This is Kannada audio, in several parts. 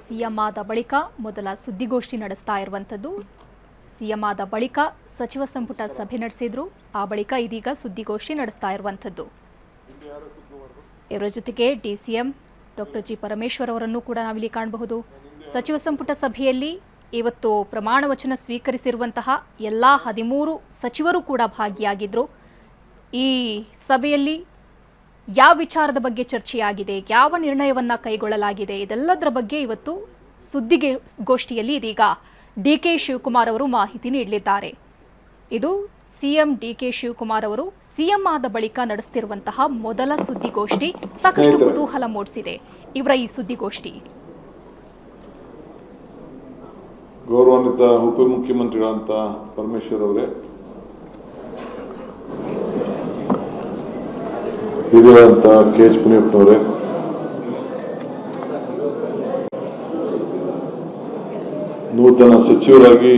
ಸಿಎಂ ಆದ ಬಳಿಕ ಮೊದಲ ಸುದ್ದಿಗೋಷ್ಠಿ ನಡೆಸ್ತಾ ಇರುವಂಥದ್ದು. ಸಿಎಂ ಆದ ಬಳಿಕ ಸಚಿವ ಸಂಪುಟ ಸಭೆ ನಡೆಸಿದ್ರು. ಆ ಬಳಿಕ ಇದೀಗ ಸುದ್ದಿಗೋಷ್ಠಿ ನಡೆಸ್ತಾ ಇರುವಂಥದ್ದು. ಇವರ ಜೊತೆಗೆ ಡಿಸಿಎಂ ಡಾಕ್ಟರ್ ಜಿ ಪರಮೇಶ್ವರ್ ಅವರನ್ನು ಕೂಡ ನಾವಿಲ್ಲಿ ಕಾಣಬಹುದು. ಸಚಿವ ಸಂಪುಟ ಸಭೆಯಲ್ಲಿ ಇವತ್ತು ಪ್ರಮಾಣ ವಚನ ಸ್ವೀಕರಿಸಿರುವಂತಹ ಎಲ್ಲ 13 ಸಚಿವರು ಕೂಡ ಭಾಗಿಯಾಗಿದ್ರು. ಈ ಸಭೆಯಲ್ಲಿ ಯಾವ ವಿಚಾರದ ಬಗ್ಗೆ ಚರ್ಚೆಯಾಗಿದೆ, ಯಾವ ನಿರ್ಣಯವನ್ನ ಕೈಗೊಳ್ಳಲಾಗಿದೆ, ಇದೆಲ್ಲದರ ಬಗ್ಗೆ ಇವತ್ತು ಸುದ್ದಿಗೋಷ್ಠಿಯಲ್ಲಿ ಇದೀಗ ಡಿಕೆ ಶಿವಕುಮಾರ್ ಅವರು ಮಾಹಿತಿ ನೀಡಲಿದ್ದಾರೆ. ಇದು ಸಿಎಂ ಡಿಕೆ ಶಿವಕುಮಾರ್ ಅವರು ಸಿಎಂ ಆದ ಬಳಿಕ ನಡೆಸುತ್ತಿರುವಂತಹ ಮೊದಲ ಸುದ್ದಿಗೋಷ್ಠಿ. ಸಾಕಷ್ಟು ಕುತೂಹಲ ಮೂಡಿಸಿದೆ ಇವರ ಈ ಸುದ್ದಿಗೋಷ್ಠಿ. ಗೌರವಾನ್ವಿತ ಉಪಮುಖ್ಯಮಂತ್ರಿಗಳಂತ ಪರಮೇಶ್ವರ್ ಅವರೇ, ಹಿರಿಯರಂತ KH ಮುನಿಯಪ್ಪನವರೇ, ನೂತನ ಸಚಿವರಾಗಿ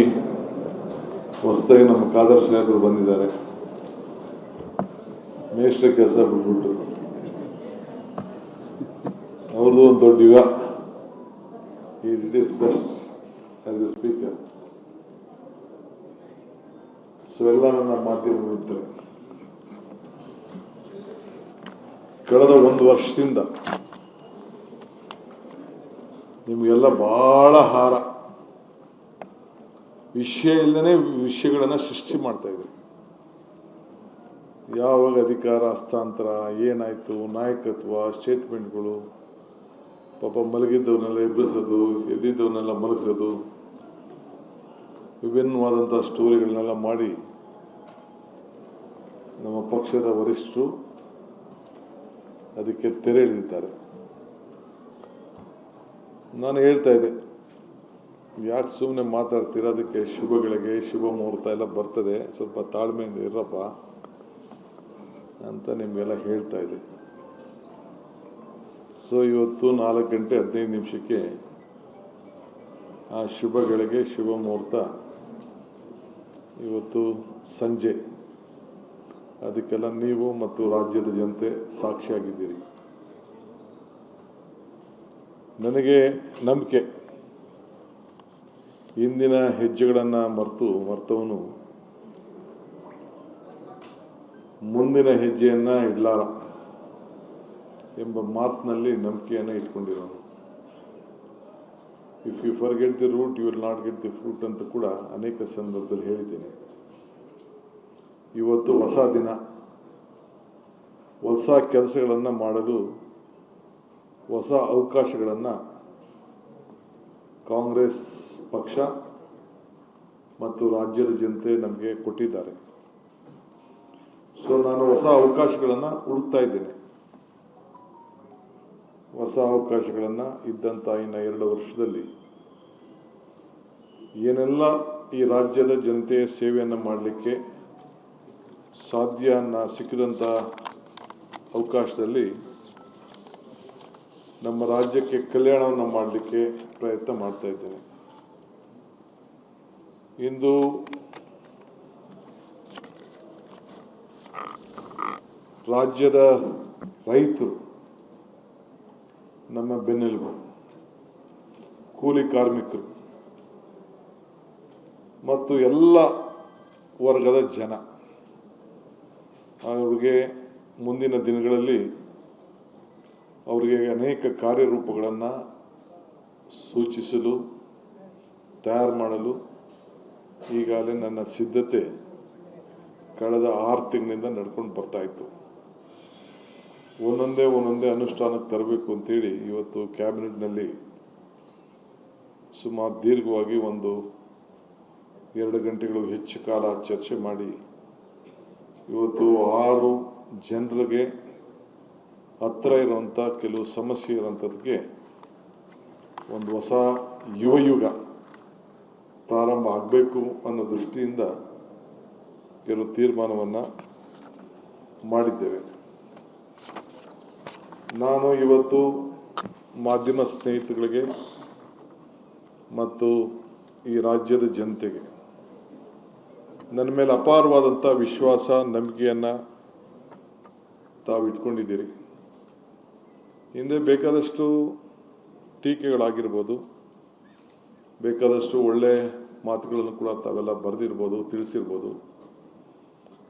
ಹೊಸದಾಗಿ ನಮ್ಮ ಖಾದರ್ ಸಾಹೇಬರು ಬಂದಿದ್ದಾರೆ. ಮೇಷ್ಟ್ರ ಕೆಲಸ ಬಿಟ್ಬಿಟ್ಟು ಅವ್ರದ್ದು ಒಂದು ದೊಡ್ಡ ಯುಗ. It is best as A speaker. So ಎಲ್ಲ ನನ್ನ ಮಾಧ್ಯಮ ಮಿತ್ರರು, ಕಳೆದ 1 ವರ್ಷದಿಂದ ನಿಮಗೆಲ್ಲ ಬಹಳ ವಿಷಯ ಇಲ್ಲದೇ ವಿಷಯಗಳನ್ನು ಸೃಷ್ಟಿ ಮಾಡ್ತಾ ಇದ್ರಿ. ಯಾವಾಗ ಅಧಿಕಾರ ಹಸ್ತಾಂತರ ಏನಾಯಿತು, ನಾಯಕತ್ವ, ಸ್ಟೇಟ್ಮೆಂಟ್ಗಳು, ಪಾಪ ಮಲಗಿದ್ದವನ್ನೆಲ್ಲ ಎಬ್ಬಿಸೋದು, ಎದ್ದಿದ್ದವನ್ನೆಲ್ಲ ಮಲಗಿಸೋದು, ವಿಭಿನ್ನವಾದಂಥ ಸ್ಟೋರಿಗಳನ್ನೆಲ್ಲ ಮಾಡಿ ನಮ್ಮ ಪಕ್ಷದ ವರಿಷ್ಠರು ಅದಕ್ಕೆ ತೆರೆ ಎಳೆದಿದ್ದಾರೆ. ನಾನು ಹೇಳ್ತಾ ಇದ್ದೆ, ಯಾಕೆ ಸುಮ್ಮನೆ ಮಾತಾಡ್ತೀರ, ಅದಕ್ಕೆ ಶುಭಗಳಿಗೆ ಶುಭ ಮುಹೂರ್ತ ಎಲ್ಲ ಬರ್ತದೆ, ಸ್ವಲ್ಪ ತಾಳ್ಮೆಯಿಂದ ಇರಪ್ಪ ಅಂತ ನಿಮಗೆಲ್ಲ ಹೇಳ್ತಾ ಇದ್ದೆ. ಸೊ ಇವತ್ತು 4 ಗಂಟೆ 15 ನಿಮಿಷಕ್ಕೆ ಆ ಶುಭಗಳಿಗೆ ಶುಭ ಮುಹೂರ್ತ ಇವತ್ತು ಸಂಜೆ. ಅದಕ್ಕೆಲ್ಲ ನೀವು ಮತ್ತು ರಾಜ್ಯದ ಜನತೆ ಸಾಕ್ಷಿಯಾಗಿದ್ದೀರಿ. ನನಗೆ ನಂಬಿಕೆ, ಇಂದಿನ ಹೆಜ್ಜೆಗಳನ್ನು ಮರ್ತವನು ಮುಂದಿನ ಹೆಜ್ಜೆಯನ್ನು ಇಡಲಾರ ಎಂಬ ಮಾತಿನಲ್ಲಿ ನಂಬಿಕೆಯನ್ನು ಇಟ್ಕೊಂಡಿರೋನು. If you forget the root you will not get the fruit ಅಂತ ಕೂಡ ಅನೇಕ ಸಂದರ್ಭದಲ್ಲಿ ಹೇಳಿದ್ದೇನೆ. ಇವತ್ತು ಹೊಸ ದಿನ, ಹೊಸ ಕೆಲಸಗಳನ್ನು ಮಾಡಲು ಹೊಸ ಅವಕಾಶಗಳನ್ನು ಕಾಂಗ್ರೆಸ್ ಪಕ್ಷ ಮತ್ತು ರಾಜ್ಯದ ಜನತೆ ನಮಗೆ ಕೊಟ್ಟಿದ್ದಾರೆ. ಸೊ ನಾನು ಹೊಸ ಅವಕಾಶಗಳನ್ನು ಹುಡುಕ್ತಾ ಇದ್ದೇನೆ. ಹೊಸ ಅವಕಾಶಗಳನ್ನು ಇದ್ದಂಥ ಇನ್ನು 2 ವರ್ಷದಲ್ಲಿ ಏನೆಲ್ಲ ಈ ರಾಜ್ಯದ ಜನತೆಯ ಸೇವೆಯನ್ನು ಮಾಡಲಿಕ್ಕೆ ಸಾಧ್ಯ ಸಿಕ್ಕಿದಂಥ ಅವಕಾಶದಲ್ಲಿ ನಮ್ಮ ರಾಜ್ಯಕ್ಕೆ ಕಲ್ಯಾಣವನ್ನು ಮಾಡಲಿಕ್ಕೆ ಪ್ರಯತ್ನ ಮಾಡ್ತಾ ಇದ್ದೇನೆ. ಇಂದು ರಾಜ್ಯದ ರೈತರು ನಮ್ಮ ಬೆನ್ನೆಲುಬು, ಕೂಲಿ ಕಾರ್ಮಿಕರು ಮತ್ತು ಎಲ್ಲ ವರ್ಗದ ಜನ, ಅವ್ರಿಗೆ ಮುಂದಿನ ದಿನಗಳಲ್ಲಿ ಅವರಿಗೆ ಅನೇಕ ಕಾರ್ಯರೂಪಗಳನ್ನು ಸೂಚಿಸಲು, ತಯಾರು ಮಾಡಲು ಈಗಾಗಲೇ ನನ್ನ ಸಿದ್ಧತೆ ಕಳೆದ 6 ತಿಂಗಳಿಂದ ನಡ್ಕೊಂಡು ಬರ್ತಾಯಿತ್ತು. ಒಂದೊಂದೇ ಅನುಷ್ಠಾನಕ್ಕೆ ತರಬೇಕು ಅಂತೇಳಿ ಇವತ್ತು ಕ್ಯಾಬಿನೆಟ್ನಲ್ಲಿ ಸುಮಾರು ದೀರ್ಘವಾಗಿ 1-2 ಗಂಟೆಗಳು ಹೆಚ್ಚು ಕಾಲ ಚರ್ಚೆ ಮಾಡಿ ಇವತ್ತು 6 ಜನರಿಗೆ ಹತ್ತಿರ ಇರುವಂಥ ಕೆಲವು ಸಮಸ್ಯೆ ಇರೋಂಥದ್ದಕ್ಕೆ ಒಂದು ಹೊಸ ಯುಗ ಪ್ರಾರಂಭ ಆಗಬೇಕು ಅನ್ನೋ ದೃಷ್ಟಿಯಿಂದ ಕೆಲವು ತೀರ್ಮಾನವನ್ನು ಮಾಡಿದ್ದೇವೆ. ನಾನು ಇವತ್ತು ಮಾಧ್ಯಮ ಸ್ನೇಹಿತರಿಗೆ ಮತ್ತು ಈ ರಾಜ್ಯದ ಜನತೆಗೆ ನನ್ನ ಮೇಲೆ ಅಪಾರವಾದಂಥ ವಿಶ್ವಾಸ, ನಂಬಿಕೆಯನ್ನು ತಾವು ಇಟ್ಕೊಂಡಿದ್ದೀರಿ. ಹಿಂದೆ ಬೇಕಾದಷ್ಟು ಟೀಕೆಗಳಾಗಿರ್ಬೋದು, ಬೇಕಾದಷ್ಟು ಒಳ್ಳೆ ಮಾತುಗಳನ್ನು ಕೂಡ ತಾವೆಲ್ಲ ಬರೆದಿರ್ಬೋದು, ತಿಳಿಸಿರ್ಬೋದು.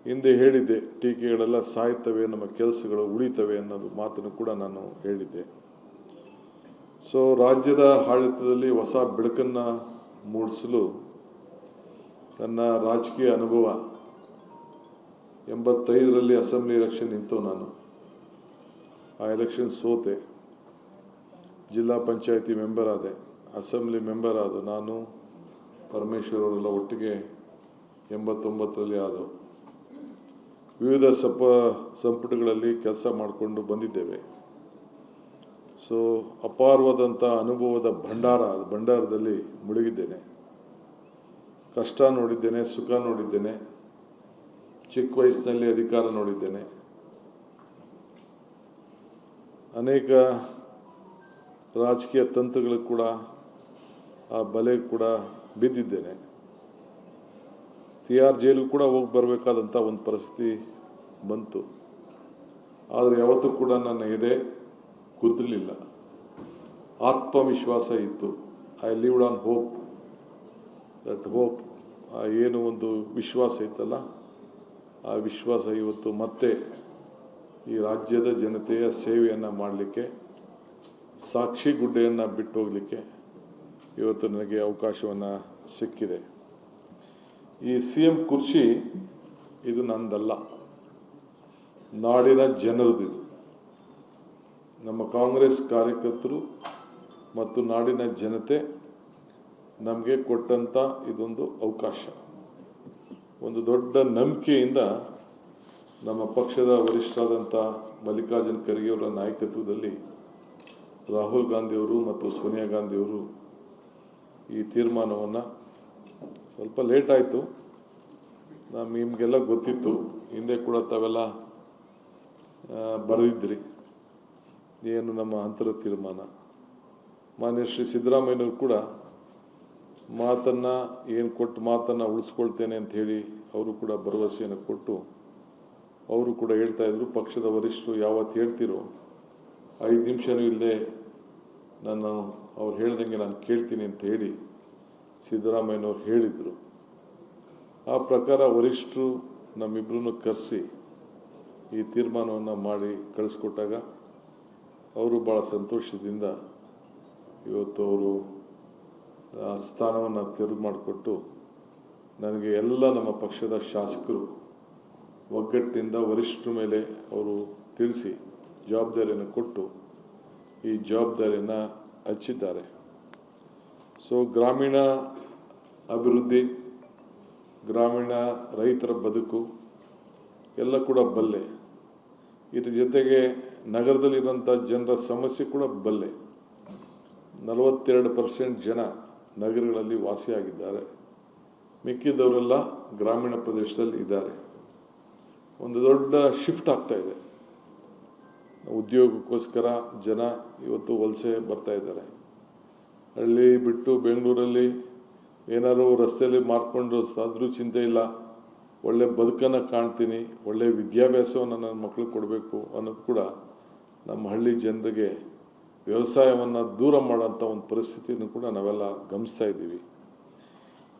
ಹಿಂದೆ ಹೇಳಿದ್ದೆ, ಟೀಕೆಗಳೆಲ್ಲ ಸಾಯ್ತವೆ, ನಮ್ಮ ಕೆಲಸಗಳು ಉಳಿತವೆ ಅನ್ನೋದು ಮಾತನ್ನು ಕೂಡ ನಾನು ಹೇಳಿದ್ದೆ. ಸೊ ರಾಜ್ಯದ ಆಡಳಿತದಲ್ಲಿ ಹೊಸ ಬೆಳಕನ್ನು ಮೂಡಿಸಲು ನನ್ನ ರಾಜಕೀಯ ಅನುಭವ 85ರಲ್ಲಿ ಅಸೆಂಬ್ಲಿ ಎಲೆಕ್ಷನ್ ನಿಂತು ನಾನು ಆ ಎಲೆಕ್ಷನ್ ಸೋತೆ. ಜಿಲ್ಲಾ ಪಂಚಾಯತಿ ಮೆಂಬರ್ ಆದೆ, ಅಸೆಂಬ್ಲಿ ಮೆಂಬರ್ ಆದ ನಾನು, ಪರಮೇಶ್ವರ್ ಅವರೆಲ್ಲ ಒಟ್ಟಿಗೆ 89ರಲ್ಲಿ ಆದವು. ವಿವಿಧ ಸಂಪುಟಗಳಲ್ಲಿ ಕೆಲಸ ಮಾಡಿಕೊಂಡು ಬಂದಿದ್ದೇವೆ. ಸೊ ಅಪಾರವಾದಂಥ ಅನುಭವದ ಭಂಡಾರದಲ್ಲಿ ಮುಳುಗಿದ್ದೇನೆ. ಕಷ್ಟ ನೋಡಿದ್ದೇನೆ, ಸುಖ ನೋಡಿದ್ದೇನೆ, ಚಿಕ್ಕ ವಯಸ್ಸಿನಲ್ಲಿ ಅಧಿಕಾರ ನೋಡಿದ್ದೇನೆ, ಅನೇಕ ರಾಜಕೀಯ ತಂತ್ರಗಳು ಕೂಡ ಆ ಬಲೆ ಕೂಡ ಬಿದ್ದಿದ್ದೇನೆ. ತಿಹಾರ್ ಜೈಲು ಕೂಡ ಹೋಗಿ ಬರಬೇಕಾದಂಥ ಒಂದು ಪರಿಸ್ಥಿತಿ ಬಂತು. ಆದರೆ ಯಾವತ್ತೂ ಕೂಡ ನನ್ನ ಎದೆ ಕುದ್ದಲಿಲ್ಲ, ಆತ್ಮವಿಶ್ವಾಸ ಇತ್ತು. I lived on hope. That hope, ಏನು ಒಂದು ವಿಶ್ವಾಸ ಇತ್ತಲ್ಲ, ಆ ವಿಶ್ವಾಸ ಇವತ್ತು ಮತ್ತೆ ಈ ರಾಜ್ಯದ ಜನತೆಯ ಸೇವೆಯನ್ನು ಮಾಡಲಿಕ್ಕೆ, ಸಾಕ್ಷಿ ಗುಡ್ಡೆಯನ್ನು ಬಿಟ್ಟು ಹೋಗಲಿಕ್ಕೆ ಇವತ್ತು ನನಗೆ ಅವಕಾಶವನ್ನು ಸಿಕ್ಕಿದೆ. ಈ CM ಕುರ್ಚಿ ಇದು ನಂದಲ್ಲ, ನಾಡಿನ ಜನರದು. ಇದು ನಮ್ಮ ಕಾಂಗ್ರೆಸ್ ಕಾರ್ಯಕರ್ತರು ಮತ್ತು ನಾಡಿನ ಜನತೆ ನಮಗೆ ಕೊಟ್ಟಂಥ ಇದೊಂದು ಅವಕಾಶ. ಒಂದು ದೊಡ್ಡ ನಂಬಿಕೆಯಿಂದ ನಮ್ಮ ಪಕ್ಷದ ವರಿಷ್ಠರಾದಂಥ ಮಲ್ಲಿಕಾರ್ಜುನ ಖರ್ಗೆ ಅವರ ನಾಯಕತ್ವದಲ್ಲಿ ರಾಹುಲ್ ಗಾಂಧಿಯವರು ಮತ್ತು ಸೋನಿಯಾ ಗಾಂಧಿಯವರು ಈ ತೀರ್ಮಾನವನ್ನು, ಸ್ವಲ್ಪ ಲೇಟ್ ಆಯಿತು, ನಿಮಗೆಲ್ಲ ಗೊತ್ತಿತ್ತು, ಹಿಂದೆ ಕೂಡ ತಾವೆಲ್ಲ ಬರೆದಿದ್ರಿ ಏನು ನಮ್ಮ ಅಂತರ ತೀರ್ಮಾನ. ಮಾನ್ಯ ಶ್ರೀ ಸಿದ್ದರಾಮಯ್ಯನವರು ಕೂಡ ಮಾತನ್ನು ಉಳಿಸ್ಕೊಳ್ತೇನೆ ಅಂತ ಹೇಳಿ ಅವರು ಕೂಡ ಭರವಸೆಯನ್ನು ಕೊಟ್ಟು, ಅವರು ಕೂಡ ಹೇಳ್ತಾಯಿದ್ರು, ಪಕ್ಷದ ವರಿಷ್ಠರು ಯಾವತ್ತು ಹೇಳ್ತಿರೋ 5 ನಿಮಿಷನೂ ಇಲ್ಲದೆ ಅವ್ರು ಹೇಳ್ದಂಗೆ ನಾನು ಕೇಳ್ತೀನಿ ಅಂತ ಹೇಳಿ ಸಿದ್ದರಾಮಯ್ಯನವ್ರು ಹೇಳಿದರು. ಆ ಪ್ರಕಾರ ವರಿಷ್ಠರು ನಮ್ಮಿಬ್ಬರನ್ನು ಕರೆಸಿ ಈ ತೀರ್ಮಾನವನ್ನು ಮಾಡಿ ಕಳಿಸ್ಕೊಟ್ಟಾಗ ಅವರು ಭಾಳ ಸಂತೋಷದಿಂದ ಇವತ್ತು ಅವರು ಆ ಸ್ಥಾನವನ್ನು ತೆರವು ಮಾಡಿಕೊಟ್ಟು ನನಗೆ ಎಲ್ಲ ನಮ್ಮ ಪಕ್ಷದ ಶಾಸಕರು ಒಗ್ಗಟ್ಟಿನಿಂದ ವರಿಷ್ಠರ ಮೇಲೆ ಅವರು ತಿಳಿಸಿ ಜವಾಬ್ದಾರಿಯನ್ನು ಕೊಟ್ಟು ಈ ಜವಾಬ್ದಾರಿಯನ್ನು ಹಂಚಿದ್ದಾರೆ. ಸೊ ಗ್ರಾಮೀಣ ಅಭಿವೃದ್ಧಿ, ಗ್ರಾಮೀಣ ರೈತರ ಬದುಕು ಎಲ್ಲ ಕೂಡ ಬಲ್ಲೆ. ಇದ್ರ ಜೊತೆಗೆ ನಗರದಲ್ಲಿರುವಂಥ ಜನರ ಸಮಸ್ಯೆ ಕೂಡ ಬಲ್ಲೆ. 42% ಜನ ನಗರಗಳಲ್ಲಿ ವಾಸಿಯಾಗಿದ್ದಾರೆ, ಮಿಕ್ಕಿದವರೆಲ್ಲ ಗ್ರಾಮೀಣ ಪ್ರದೇಶದಲ್ಲಿ ಇದ್ದಾರೆ. ಒಂದು ದೊಡ್ಡ ಶಿಫ್ಟ್ ಆಗ್ತಾ ಇದೆ. ಉದ್ಯೋಗಕ್ಕೋಸ್ಕರ ಜನ ಇವತ್ತು ವಲಸೆ ಬರ್ತಾ ಇದ್ದಾರೆ. ಹಳ್ಳಿ ಬಿಟ್ಟು ಬೆಂಗಳೂರಲ್ಲಿ ಏನಾದ್ರು ರಸ್ತೆಯಲ್ಲಿ ಮಾರ್ಕೊಂಡು ಆದರೂ ಚಿಂತೆ ಇಲ್ಲ, ಒಳ್ಳೆ ಬದುಕನ್ನು ಕಾಣ್ತೀನಿ, ಒಳ್ಳೆ ವಿದ್ಯಾಭ್ಯಾಸವನ್ನು ನನ್ನ ಮಕ್ಕಳಿಗೆ ಕೊಡಬೇಕು ಅನ್ನೋದು ಕೂಡ ನಮ್ಮ ಹಳ್ಳಿ ಜನರಿಗೆ ವ್ಯವಸಾಯವನ್ನು ದೂರ ಮಾಡೋಂಥ ಒಂದು ಪರಿಸ್ಥಿತಿಯನ್ನು ಕೂಡ ನಾವೆಲ್ಲ ಗಮನಿಸ್ತಾ ಇದ್ದೀವಿ.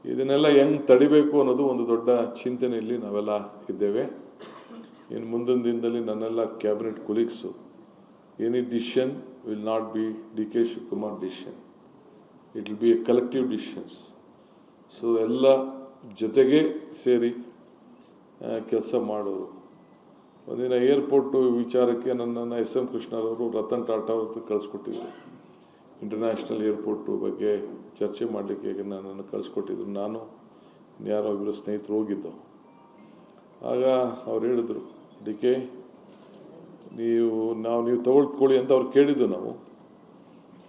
ಇದನ್ನೆಲ್ಲ ಹೆಂಗೆ ತಡಿಬೇಕು ಅನ್ನೋದು ಒಂದು ದೊಡ್ಡ ಚಿಂತನೆಯಲ್ಲಿ ನಾವೆಲ್ಲ ಇದ್ದೇವೆ. ಇನ್ನು ಮುಂದಿನ ದಿನದಲ್ಲಿ ನನ್ನೆಲ್ಲ cabinet colleagues, any decision will not be DK Shivakumar decision, it will be A collective decisions. So ಎಲ್ಲ ಜೊತೆಗೆ ಸೇರಿ ಕೆಲಸ ಮಾಡೋರು. ಒಂದಿನ ಏರ್ಪೋರ್ಟು ವಿಚಾರಕ್ಕೆ ನನ್ನನ್ನು SM ಕೃಷ್ಣರವರು ರತನ್ ಟಾಟಾ ಅವ್ರ ಕಳಿಸ್ಕೊಟ್ಟಿದ್ರು. ಇಂಟರ್ನ್ಯಾಷನಲ್ ಏರ್ಪೋರ್ಟು ಬಗ್ಗೆ ಚರ್ಚೆ ಮಾಡಲಿಕ್ಕೆ ನನ್ನನ್ನು ಕಳಿಸ್ಕೊಟ್ಟಿದ್ರು. ನಾನು ಯಾರೋ ಇಬ್ಬರು ಸ್ನೇಹಿತರು ಹೋಗಿದ್ದು. ಆಗ ಅವ್ರು ಹೇಳಿದ್ರು, DK ನೀವು ತೊಗೊಳ್ಕೊಳ್ಳಿ ಅಂತ ಅವ್ರು ಕೇಳಿದ್ದು.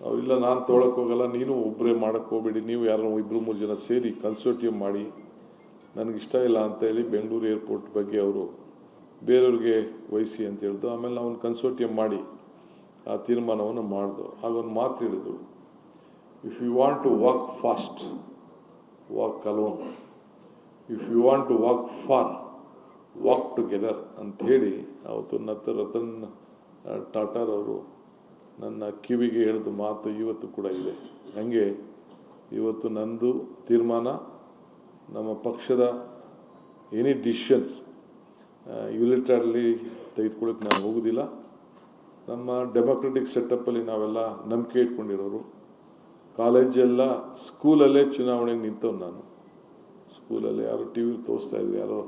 ಅವರಿಲ್ಲ, ನಾನು ತೊಗೊಳಕ್ಕೆ ಹೋಗಲ್ಲ, ನೀನು ಒಬ್ಬರೇ ಮಾಡೋಕ್ಕೆ ಹೋಗಬೇಡಿ, ನೀವು ಯಾರೋ 2-3 ಜನ ಸೇರಿ ಕನ್ಸೋರ್ಟಿಯಂ ಮಾಡಿ, ನನಗಿಷ್ಟ ಇಲ್ಲ ಅಂತೇಳಿ ಬೆಂಗಳೂರು ಏರ್ಪೋರ್ಟ್ ಬಗ್ಗೆ ಅವರು ಬೇರೆಯವ್ರಿಗೆ ವಹಿಸಿ ಅಂತ ಹೇಳಿದ್ರು. ಆಮೇಲೆ ನಾವು ಒಂದು ಕನ್ಸೋರ್ಟಿಯಂ ಮಾಡಿ ಆ ತೀರ್ಮಾನವನ್ನು ಮಾಡಿದ್ರು. ಆಗ ಒಂದು ಮಾತು ಹೇಳಿದ್ರು, if you want to walk fast, walk alone, if you want to walk far, walk together ಅಂಥೇಳಿ ಅವತ್ತು ರತನ್ ಟಾಟಾರವರು ನನ್ನ ಕಿವಿಗೆ ಹೇಳಿದ ಮಾತು ಇವತ್ತು ಕೂಡ ಇದೆ. ಹಾಗೆ ಇವತ್ತು ನಂದು ತೀರ್ಮಾನ, ನಮ್ಮ ಪಕ್ಷದ ಎನಿ ಡಿಸಿಷನ್ಸ್ ಯುನಿಟಾರ್ಲಿ ತೆಗೆದುಕೊಳ್ಳೋಕೆ ನಾನು ಹೋಗೋದಿಲ್ಲ. ನಮ್ಮ ಡೆಮೊಕ್ರೆಟಿಕ್ ಸೆಟಪ್ಪಲ್ಲಿ ನಾವೆಲ್ಲ ನಂಬಿಕೆ ಇಟ್ಕೊಂಡಿರೋರು. ಕಾಲೇಜೆಲ್ಲ ಸ್ಕೂಲಲ್ಲೇ ಚುನಾವಣೆಗೆ ನಿಂತವ್ನು ನಾನು. ಸ್ಕೂಲಲ್ಲಿ ಯಾರೋ ಟಿ ವಿಲಿ ತೋರಿಸ್ತಾ ಇದ್ರು, ಯಾರೋ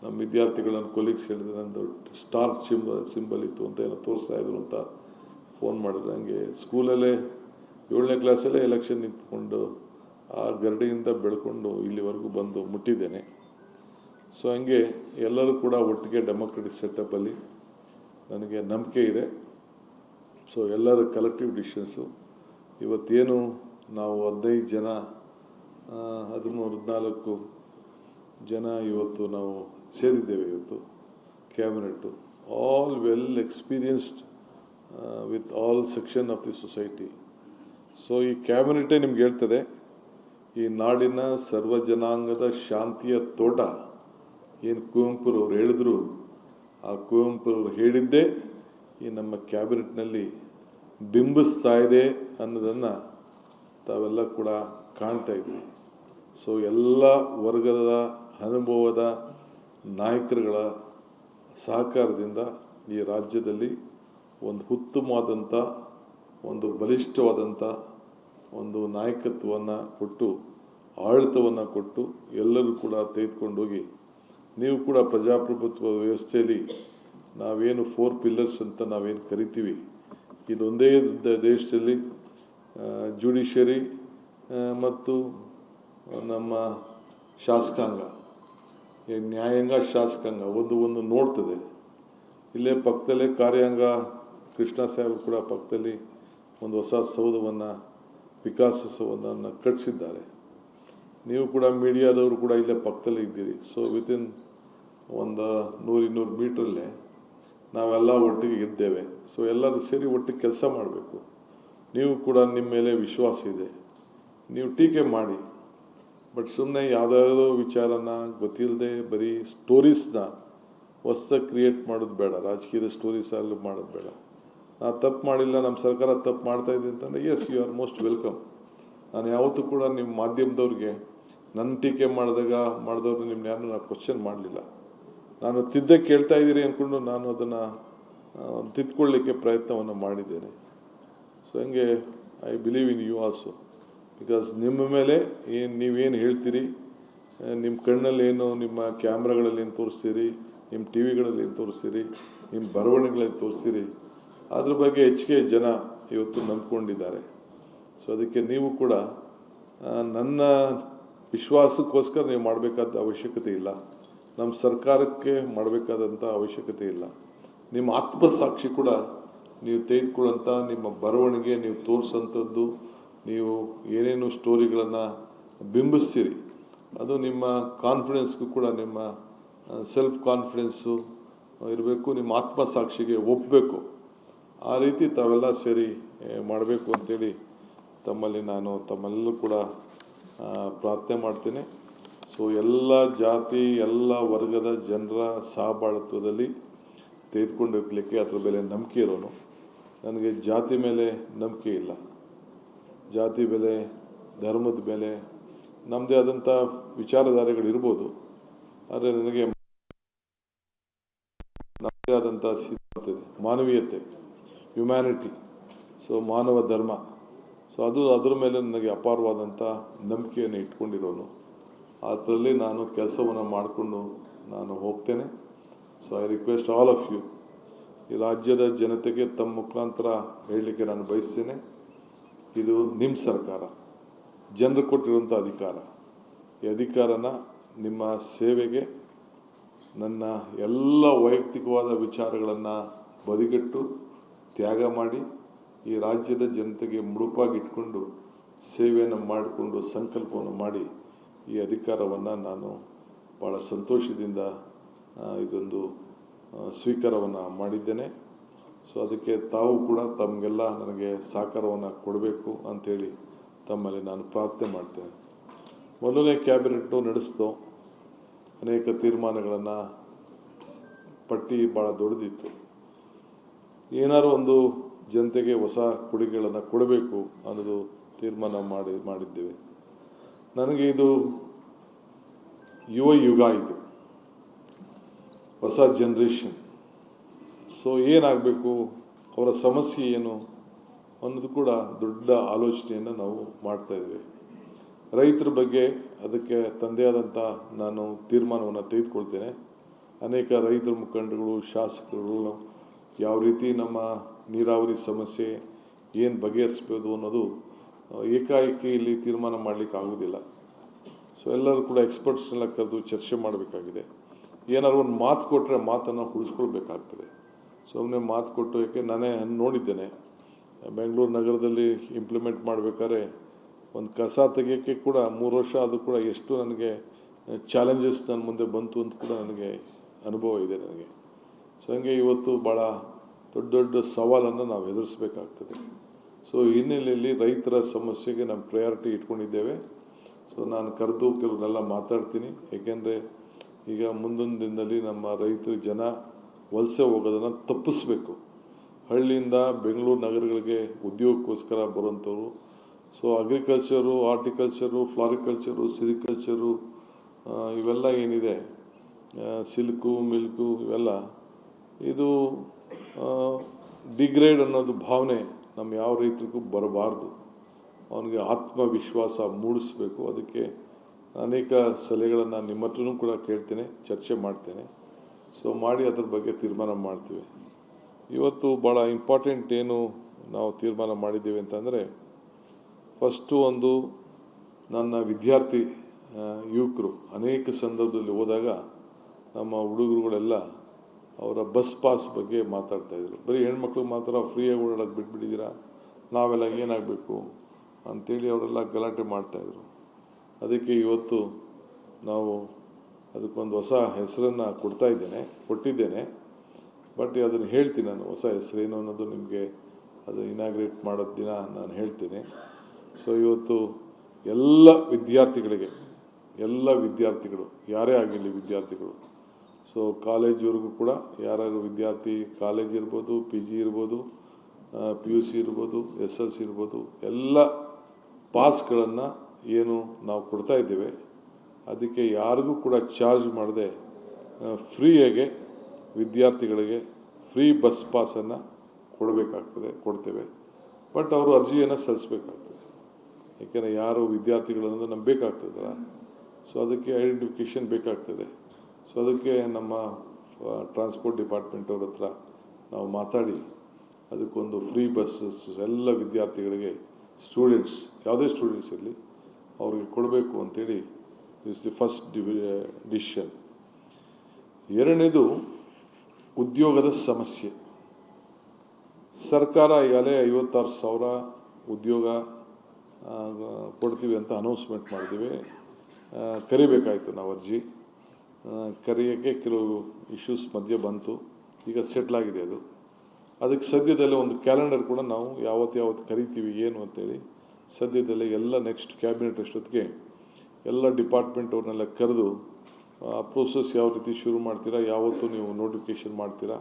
ನಮ್ಮ ವಿದ್ಯಾರ್ಥಿಗಳನ್ನು ಕೊಲೀಗ್ಸ್ ಹೇಳಿದ್ರೆ ನಂದು ಸ್ಟಾರ್ ಸಿಂಬಲ್ ಇತ್ತು ಅಂತ ಏನೋ ತೋರಿಸ್ತಾ ಇದ್ರು ಅಂತ ಫೋನ್ ಮಾಡಿದ್ರು. ಹಂಗೆ ಸ್ಕೂಲಲ್ಲೇ 7ನೇ ಕ್ಲಾಸಲ್ಲೇ ಎಲೆಕ್ಷನ್ ನಿಂತ್ಕೊಂಡು ಆ ಗರಡಿಯಿಂದ ಬೆಳ್ಕೊಂಡು ಇಲ್ಲಿವರೆಗೂ ಬಂದು ಮುಟ್ಟಿದ್ದೇನೆ. ಸೊ ಹಂಗೆ ಎಲ್ಲರೂ ಕೂಡ ಒಟ್ಟಿಗೆ ಡೆಮೊಕ್ರೆಟಿಕ್ ಸೆಟಪ್ಪಲ್ಲಿ ನನಗೆ ನಂಬಿಕೆ ಇದೆ. ಸೊ ಎಲ್ಲರ ಕಲೆಕ್ಟಿವ್ ಡಿಸಿಷನ್ಸು ಇವತ್ತೇನು ನಾವು 15 ಜನ 13-14 ಜನ ಇವತ್ತು ನಾವು ಸೇರಿದ್ದೇವೆ. ಇವತ್ತು cabinet all well experienced with all section of the society. So ಈ ಕ್ಯಾಬಿನೆಟೇ ನಿಮ್ಗೆ ಹೇಳ್ತದೆ, ಈ ನಾಡಿನ ಸರ್ವ ಜನಾಂಗದ ಶಾಂತಿಯ ತೋಟ ಏನು ಕುವೆಂಪುರವ್ರು ಹೇಳಿದ್ರು, ಆ ಕುವೆಂಪುರವ್ರು ಹೇಳಿದ್ದೇ ಈ ನಮ್ಮ ಕ್ಯಾಬಿನೆಟ್ನಲ್ಲಿ ಬಿಂಬಿಸ್ತಾ ಇದೆ ಅನ್ನೋದನ್ನು ತಾವೆಲ್ಲ ಕೂಡ ಕಾಣ್ತಾ ಇದ್ವಿ. ಸೊ ಎಲ್ಲ ವರ್ಗದ ಅನುಭವದ ನಾಯಕರುಗಳ ಸಹಕಾರದಿಂದ ಈ ರಾಜ್ಯದಲ್ಲಿ ಒಂದು ಉತ್ತಮವಾದಂಥ ಒಂದು ಬಲಿಷ್ಠವಾದಂಥ ಒಂದು ನಾಯಕತ್ವವನ್ನು ಕೊಟ್ಟು, ಆಡಳಿತವನ್ನು ಕೊಟ್ಟು ಎಲ್ಲರೂ ಕೂಡ ತೆಗೆದುಕೊಂಡೋಗಿ, ನೀವು ಕೂಡ ಪ್ರಜಾಪ್ರಭುತ್ವ ವ್ಯವಸ್ಥೆಯಲ್ಲಿ ನಾವೇನು 4 ಪಿಲ್ಲರ್ಸ್ ಅಂತ ನಾವೇನು ಕರಿತೀವಿ, ಇದೊಂದೇ ದೇಶದಲ್ಲಿ ಜುಡಿಷರಿ ಮತ್ತು ನಮ್ಮ ಶಾಸಕಾಂಗ, ನ್ಯಾಯಾಂಗ, ಶಾಸಕಾಂಗ ಒಂದು ನೋಡ್ತದೆ. ಇಲ್ಲೇ ಪಕ್ಕದಲ್ಲೇ ಕಾರ್ಯಾಂಗ ಕೃಷ್ಣ ಸಾಹೇಬ್ ಕೂಡ ಪಕ್ಕದಲ್ಲಿ ಒಂದು ಹೊಸ ಸೌಧವನ್ನು, ವಿಕಾಸವನ್ನು ಕಟ್ಟಿಸಿದ್ದಾರೆ. ನೀವು ಕೂಡ ಮೀಡಿಯಾದವರು ಕೂಡ ಇಲ್ಲೇ ಪಕ್ಕದಲ್ಲೇ ಇದ್ದೀರಿ. ಸೊ ವಿತಿನ್ ಒಂದು 100-200 ಮೀಟ್ರಲ್ಲೇ ನಾವೆಲ್ಲ ಒಟ್ಟಿಗೆ ಇದ್ದೇವೆ. ಸೊ ಎಲ್ಲರೂ ಸೇರಿ ಒಟ್ಟಿಗೆ ಕೆಲಸ ಮಾಡಬೇಕು. ನೀವು ಕೂಡ ನಿಮ್ಮ ಮೇಲೆ ವಿಶ್ವಾಸ ಇದೆ, ನೀವು ಟೀಕೆ ಮಾಡಿ, ಬಟ್ ಸುಮ್ಮನೆ ಯಾವುದಾದ್ರೂ ವಿಚಾರನ ಗೊತ್ತಿಲ್ಲದೆ ಬರೀ ಸ್ಟೋರೀಸ್ನ ಹೊಸ್ದಾಗಿ ಕ್ರಿಯೇಟ್ ಮಾಡೋದು ಬೇಡ. ರಾಜಕೀಯದ ಸ್ಟೋರೀಸ್ ಅಲ್ಲಿ ಮಾಡೋದು ಬೇಡ. ನಾನು ತಪ್ಪು ಮಾಡಿಲ್ಲ, ನಮ್ಮ ಸರ್ಕಾರ ತಪ್ಪು ಮಾಡ್ತಾಯಿದೆ ಅಂತಂದರೆ yes, you are most welcome. ನಾನು ಯಾವತ್ತೂ ಕೂಡ ನಿಮ್ಮ ಮಾಧ್ಯಮದವ್ರಿಗೆ ನನ್ನ ಟೀಕೆ ಮಾಡಿದವ್ರು ನಿಮ್ಮ ಯಾರನ್ನೂ ನಾನು ಕ್ವಶನ್ ಮಾಡಲಿಲ್ಲ. ನಾನು ತಿದ್ದಕ್ಕೆ ಕೇಳ್ತಾ ಇದ್ದೀರಿ ಅಂದ್ಕೊಂಡು ನಾನು ಅದನ್ನು ತಿದ್ಕೊಳ್ಳಿಕ್ಕೆ ಪ್ರಯತ್ನವನ್ನು ಮಾಡಿದ್ದೇನೆ. ಸೊ ಹಂಗೆ I believe in you also, because ನಿಮ್ಮ ಮೇಲೆ ನೀವೇನು ಹೇಳ್ತೀರಿ, ನಿಮ್ಮ ಕಣ್ಣಲ್ಲಿ ಏನು, ನಿಮ್ಮ ಕ್ಯಾಮ್ರಾಗಳಲ್ಲಿ ಏನು ತೋರಿಸ್ತೀರಿ, ನಿಮ್ಮ ಟಿ ವಿಗಳಲ್ಲಿ ಏನು ತೋರಿಸ್ತೀರಿ, ನಿಮ್ಮ ಬರವಣಿಗೆಗಳಲ್ಲಿ ತೋರಿಸ್ತೀರಿ, ಅದ್ರ ಬಗ್ಗೆ ಹೆಚ್ಚಿಗೆ ಜನ ಇವತ್ತು ನಂಬ್ಕೊಂಡಿದ್ದಾರೆ. ಸೊ ಅದಕ್ಕೆ ನೀವು ಕೂಡ ನನ್ನ ವಿಶ್ವಾಸಕ್ಕೋಸ್ಕರ ನೀವು ಮಾಡಬೇಕಾದ ಅವಶ್ಯಕತೆ ಇಲ್ಲ, ನಮ್ಮ ಸರ್ಕಾರಕ್ಕೆ ಮಾಡಬೇಕಾದಂಥ ಅವಶ್ಯಕತೆ ಇಲ್ಲ. ನಿಮ್ಮ ಆತ್ಮಸಾಕ್ಷಿ ಕೂಡ ನೀವು ತೆಗೆದುಕೊಳ್ಳೋಂಥ ನಿಮ್ಮ ಬರವಣಿಗೆ, ನೀವು ತೋರಿಸೋಂಥದ್ದು, ನೀವು ಏನೇನು ಸ್ಟೋರಿಗಳನ್ನು ಬಿಂಬಿಸ್ತೀರಿ, ಅದು ನಿಮ್ಮ ಕಾನ್ಫಿಡೆನ್ಸ್ಗೂ ಕೂಡ, ನಿಮ್ಮ ಸೆಲ್ಫ್ ಕಾನ್ಫಿಡೆನ್ಸು ಇರಬೇಕು, ನಿಮ್ಮ ಆತ್ಮಸಾಕ್ಷಿಗೆ ಒಪ್ಪಬೇಕು. ಆ ರೀತಿ ತಾವೆಲ್ಲ ಸೇರಿ ಮಾಡಬೇಕು ಅಂತೇಳಿ ತಮ್ಮೆಲ್ಲರೂ ಕೂಡ ಪ್ರಾರ್ಥನೆ ಮಾಡ್ತೇನೆ. ಸೊ ಎಲ್ಲ ಜಾತಿ, ಎಲ್ಲ ವರ್ಗದ ಜನರ ಸಹಬಾಳ್ವದಲ್ಲಿ ತೆಗೆದುಕೊಂಡು ಹೋಗ್ಲಿಕ್ಕೆ ಅದ್ರ ಮೇಲೆ ನಂಬಿಕೆ ಇರೋನು. ನನಗೆ ಜಾತಿ ಮೇಲೆ ನಂಬಿಕೆ ಇಲ್ಲ, ಜಾತಿ ಬೆಲೆ, ಧರ್ಮದ ಮೇಲೆ ನಮ್ಮದೇ ಆದಂಥ ವಿಚಾರಧಾರೆಗಳಿರ್ಬೋದು, ಆದರೆ ನನಗೆ ನಮ್ಮದೇ ಆದಂಥ ಸಿದ್ಧಾಂತ ಇದೆ, ಮಾನವೀಯತೆ, ಹ್ಯುಮ್ಯಾನಿಟಿ, ಸೊ ಮಾನವ ಧರ್ಮ. ಸೊ ಅದ್ರ ಮೇಲೆ ನನಗೆ ಅಪಾರವಾದಂಥ ನಂಬಿಕೆಯನ್ನು ಇಟ್ಕೊಂಡಿರೋನು. ಅದರಲ್ಲಿ ನಾನು ಕೆಲಸವನ್ನು ಮಾಡಿಕೊಂಡು ನಾನು ಹೋಗ್ತೇನೆ. So I request all of you, ಈ ರಾಜ್ಯದ ಜನತೆಗೆ ತಮ್ಮ ಮುಖಾಂತರ ಹೇಳಲಿಕ್ಕೆ ನಾನು ಬಯಸ್ತೇನೆ, ಇದು ನಿಮ್ಮ ಸರ್ಕಾರ, ಜನರು ಕೊಟ್ಟಿರುವಂಥ ಅಧಿಕಾರ. ಈ ಅಧಿಕಾರನ ನಿಮ್ಮ ಸೇವೆಗೆ, ನನ್ನ ಎಲ್ಲ ವೈಯಕ್ತಿಕವಾದ ವಿಚಾರಗಳನ್ನು ಬದಿಗಟ್ಟು ತ್ಯಾಗ ಮಾಡಿ ಈ ರಾಜ್ಯದ ಜನತೆಗೆ ಮುಡುಪಾಗಿಟ್ಕೊಂಡು ಸೇವೆಯನ್ನು ಮಾಡಿಕೊಂಡು ಸಂಕಲ್ಪವನ್ನು ಮಾಡಿ ಈ ಅಧಿಕಾರವನ್ನು ನಾನು ಭಾಳ ಸಂತೋಷದಿಂದ ಇದೊಂದು ಸ್ವೀಕಾರವನ್ನು ಮಾಡಿದ್ದೇನೆ. ಸೊ ಅದಕ್ಕೆ ತಾವು ಕೂಡ ತಮಗೆಲ್ಲ ನನಗೆ ಸಹಕಾರವನ್ನು ಕೊಡಬೇಕು ಅಂಥೇಳಿ ತಮ್ಮಲ್ಲಿ ನಾನು ಪ್ರಾರ್ಥನೆ ಮಾಡ್ತೇನೆ. ಮೊದಲನೇ ಕ್ಯಾಬಿನೆಟ್ಟು ನಡೆಸಿತು, ಅನೇಕ ತೀರ್ಮಾನಗಳನ್ನು, ಪಟ್ಟಿ ಭಾಳ ದೊಡ್ಡದಿತ್ತು. ಏನಾರು ಒಂದು ಜನತೆಗೆ ಹೊಸ ಕೊಡುಗೆಗಳನ್ನು ಕೊಡಬೇಕು ಅನ್ನೋದು ತೀರ್ಮಾನ ಮಾಡಿದ್ದೇವೆ. ನನಗೆ ಇದು ಯುವ ಯುಗ, ಇದು ಹೊಸ ಜನ್ರೇಷನ್. ಸೊ ಏನಾಗಬೇಕು, ಅವರ ಸಮಸ್ಯೆ ಏನು ಅನ್ನೋದು ಕೂಡ ದೊಡ್ಡ ಆಲೋಚನೆಯನ್ನು ನಾವು ಮಾಡ್ತಾಯಿದ್ವಿ. ರೈತರ ಬಗ್ಗೆ ಅದಕ್ಕೆ ತಂದೆಯಾದಂಥ ನಾನು ತೀರ್ಮಾನವನ್ನು ತೆಗೆದುಕೊಳ್ತೇನೆ. ಅನೇಕ ರೈತರ ಮುಖಂಡರುಗಳು, ಶಾಸಕರುಗಳು ಯಾವ ರೀತಿ ನಮ್ಮ ನೀರಾವರಿ ಸಮಸ್ಯೆ ಏನು ಬಗೆಹರಿಸ್ಬೋದು ಅನ್ನೋದು ಏಕಾಏಕಿ ಇಲ್ಲಿ ತೀರ್ಮಾನ ಮಾಡಲಿಕ್ಕೆ ಆಗೋದಿಲ್ಲ. ಸೊ ಎಲ್ಲರೂ ಕೂಡ ಎಕ್ಸ್ಪರ್ಟ್ಸ್ನೆಲ್ಲ ಕರೆದು ಚರ್ಚೆ ಮಾಡಬೇಕಾಗಿದೆ. ಏನಾದ್ರು ಒಂದು ಮಾತು ಕೊಟ್ಟರೆ ಮಾತನ್ನು ಉಳಿಸ್ಕೊಳ್ಬೇಕಾಗ್ತದೆ. ಸುಮ್ಮನೆ ಮಾತು ಕೊಟ್ಟು, ಯಾಕೆ ನಾನೇ ನೋಡಿದ್ದೇನೆ ಬೆಂಗಳೂರು ನಗರದಲ್ಲಿ ಇಂಪ್ಲಿಮೆಂಟ್ ಮಾಡಬೇಕಾದ್ರೆ ಒಂದು ಕಸ ತೆಗೆಯೋಕ್ಕೆ ಕೂಡ 3 ವರ್ಷ ಆದರೂ ಕೂಡ ಎಷ್ಟು ನನಗೆ ಚಾಲೆಂಜಸ್ ನನ್ನ ಮುಂದೆ ಬಂತು ಅಂತ ಕೂಡ ನನಗೆ ಅನುಭವ ಇದೆ ನನಗೆ. ಸೊ ಹಂಗೆ ಇವತ್ತು ಭಾಳ ದೊಡ್ಡ ದೊಡ್ಡ ಸವಾಲನ್ನು ನಾವು ಎದುರಿಸಬೇಕಾಗ್ತದೆ. ಸೊ ಹಿನ್ನೆಲೆಯಲ್ಲಿ ರೈತರ ಸಮಸ್ಯೆಗೆ ನಮ್ಮ ಪ್ರಯಾರಿಟಿ ಇಟ್ಕೊಂಡಿದ್ದೇವೆ. ಸೊ ನಾನು ಕರೆದು ಕೆಲವನ್ನೆಲ್ಲ ಮಾತಾಡ್ತೀನಿ. ಏಕೆಂದರೆ ಈಗ ಮುಂದೊಂದು ದಿನದಲ್ಲಿ ನಮ್ಮ ರೈತರು ಜನ ವಲಸೆ ಹೋಗೋದನ್ನು ತಪ್ಪಿಸ್ಬೇಕು. ಹಳ್ಳಿಯಿಂದ ಬೆಂಗಳೂರು ನಗರಗಳಿಗೆ ಉದ್ಯೋಗಕ್ಕೋಸ್ಕರ ಬರುವಂಥವ್ರು. ಸೊ ಅಗ್ರಿಕಲ್ಚರು, ಹಾರ್ಟಿಕಲ್ಚರು, ಫ್ಲಾರಿಕಲ್ಚರು, ಸಿರಿಕಲ್ಚರು ಇವೆಲ್ಲ ಏನಿದೆ, ಸಿಲ್ಕು, ಮಿಲ್ಕು ಇವೆಲ್ಲ, ಇದು ಡಿಗ್ರೇಡ್ ಅನ್ನೋದು ಭಾವನೆ ನಮ್ಮ ಯಾವ ರೈತರಿಗೂ ಬರಬಾರ್ದು. ಅವನಿಗೆ ಆತ್ಮವಿಶ್ವಾಸ ಮೂಡಿಸ್ಬೇಕು. ಅದಕ್ಕೆ ಅನೇಕ ಸಲಹೆಗಳನ್ನು ನಿಮ್ಮ ಹತ್ರನೂ ಕೂಡ ಕೇಳ್ತೇನೆ, ಚರ್ಚೆ ಮಾಡ್ತೇನೆ. ಸೊ ಮಾಡಿ ಅದ್ರ ಬಗ್ಗೆ ತೀರ್ಮಾನ ಮಾಡ್ತೀವಿ. ಇವತ್ತು ಭಾಳ ಇಂಪಾರ್ಟೆಂಟ್ ಏನು ನಾವು ತೀರ್ಮಾನ ಮಾಡಿದ್ದೇವೆ ಅಂತಂದರೆ, ಫಸ್ಟು ಒಂದು ನನ್ನ ವಿದ್ಯಾರ್ಥಿ ಯುವಕರು ಅನೇಕ ಸಂದರ್ಭದಲ್ಲಿ ಹೋದಾಗ ನಮ್ಮ ಹುಡುಗರುಗಳೆಲ್ಲ ಅವರ ಬಸ್ ಪಾಸ್ ಬಗ್ಗೆ ಮಾತಾಡ್ತಾಯಿದ್ರು. ಬರೀ ಹೆಣ್ಮಕ್ಳಿಗೆ ಮಾತ್ರ ಫ್ರೀಯಾಗಿ ಓಡಾಡೋಕ್ಕೆ ಬಿಟ್ಬಿಟ್ಟಿದ್ದೀರಾ, ನಾವೆಲ್ಲ ಏನಾಗಬೇಕು ಅಂಥೇಳಿ ಅವರೆಲ್ಲ ಗಲಾಟೆ ಮಾಡ್ತಾಯಿದ್ರು. ಅದಕ್ಕೆ ಇವತ್ತು ನಾವು ಅದಕ್ಕೊಂದು ಹೊಸ ಹೆಸರನ್ನು ಕೊಟ್ಟಿದ್ದೇನೆ. ಬಟ್ ಅದನ್ನು ಹೇಳ್ತೀನಿ ನಾನು, ಹೊಸ ಹೆಸರೇನು ಅನ್ನೋದು ನಿಮಗೆ ಅದು ಇನಾಗ್ರೇಟ್ ಮಾಡೋದು ದಿನ ನಾನು ಹೇಳ್ತೀನಿ. ಸೊ ಇವತ್ತು ಎಲ್ಲ ವಿದ್ಯಾರ್ಥಿಗಳು ಯಾರೇ ಆಗಿರಲಿ ವಿದ್ಯಾರ್ಥಿಗಳು, ಸೊ ಕಾಲೇಜ್ವರೆಗೂ ಕೂಡ ಯಾರು ವಿದ್ಯಾರ್ಥಿ, ಕಾಲೇಜ್ ಇರ್ಬೋದು, PG ಇರ್ಬೋದು, PUC ಇರ್ಬೋದು, SLC ಇರ್ಬೋದು, ಎಲ್ಲ ಪಾಸ್ಗಳನ್ನು ಏನು ನಾವು ಕೊಡ್ತಾ ಇದ್ದೇವೆ, ಅದಕ್ಕೆ ಯಾರಿಗೂ ಕೂಡ ಚಾರ್ಜ್ ಮಾಡದೆ ಫ್ರೀಯಾಗೆ ವಿದ್ಯಾರ್ಥಿಗಳಿಗೆ ಫ್ರೀ ಬಸ್ ಪಾಸನ್ನು ಕೊಡ್ತೇವೆ. ಬಟ್ ಅವರು ಅರ್ಜಿಯನ್ನು ಸಲ್ಲಿಸಬೇಕಾಗ್ತದೆ. ಏಕೆಂದರೆ ಯಾರು ವಿದ್ಯಾರ್ಥಿಗಳನ್ನು ನಮ್ಗೆ ಬೇಕಾಗ್ತದಲ್ಲ, ಸೊ ಅದಕ್ಕೆ ಐಡೆಂಟಿಫಿಕೇಷನ್ ಬೇಕಾಗ್ತದೆ. ಸೊ ಅದಕ್ಕೆ ನಮ್ಮ ಟ್ರಾನ್ಸ್ಪೋರ್ಟ್ ಡಿಪಾರ್ಟ್ಮೆಂಟ್ ಅವ್ರ ಹತ್ರ ನಾವು ಮಾತಾಡಿ ಅದಕ್ಕೊಂದು ಫ್ರೀ ಬಸ್ಸಸ್ ಎಲ್ಲ ವಿದ್ಯಾರ್ಥಿಗಳಿಗೆ, ಸ್ಟೂಡೆಂಟ್ಸ್ ಯಾವುದೇ ಸ್ಟೂಡೆಂಟ್ಸ್ ಇರಲಿ ಅವ್ರಿಗೆ ಕೊಡಬೇಕು ಅಂತೇಳಿ ದಿಸ್ ದಿ ಫಸ್ಟ್ ಡಿಸಿಷನ್. ಎರಡನೇದು ಉದ್ಯೋಗದ ಸಮಸ್ಯೆ. ಸರ್ಕಾರ ಈಗಾಗಲೇ 56,000 ಉದ್ಯೋಗ ಕೊಡ್ತೀವಿ ಅಂತ ಅನೌನ್ಸ್ಮೆಂಟ್ ಮಾಡಿದ್ದೀವಿ. ಕರಿಬೇಕಾಯಿತು ನಾವು ಅರ್ಜಿ. ಕರೆಯೋಕ್ಕೆ ಕೆಲವು ಇಶ್ಯೂಸ್ ಮಧ್ಯೆ ಬಂತು. ಈಗ ಸೆಟ್ಲ್ ಆಗಿದೆ ಅದು. ಅದಕ್ಕೆ ಸದ್ಯದಲ್ಲೇ ಒಂದು ಕ್ಯಾಲೆಂಡರ್ ಕೂಡ ನಾವು ಯಾವತ್ತು ಕರಿತೀವಿ ಏನು ಅಂತೇಳಿ ಸದ್ಯದಲ್ಲೇ ಎಲ್ಲ ನೆಕ್ಸ್ಟ್ ಕ್ಯಾಬಿನೆಟ್ ಅಷ್ಟೊತ್ತಿಗೆ ಎಲ್ಲ ಡಿಪಾರ್ಟ್ಮೆಂಟ್ ಅವ್ರನ್ನೆಲ್ಲ ಕರೆದು ಆ ಪ್ರೋಸೆಸ್ ಯಾವ ರೀತಿ ಶುರು ಮಾಡ್ತೀರಾ, ಯಾವತ್ತು ನೀವು ನೋಟಿಫಿಕೇಷನ್ ಮಾಡ್ತೀರಾ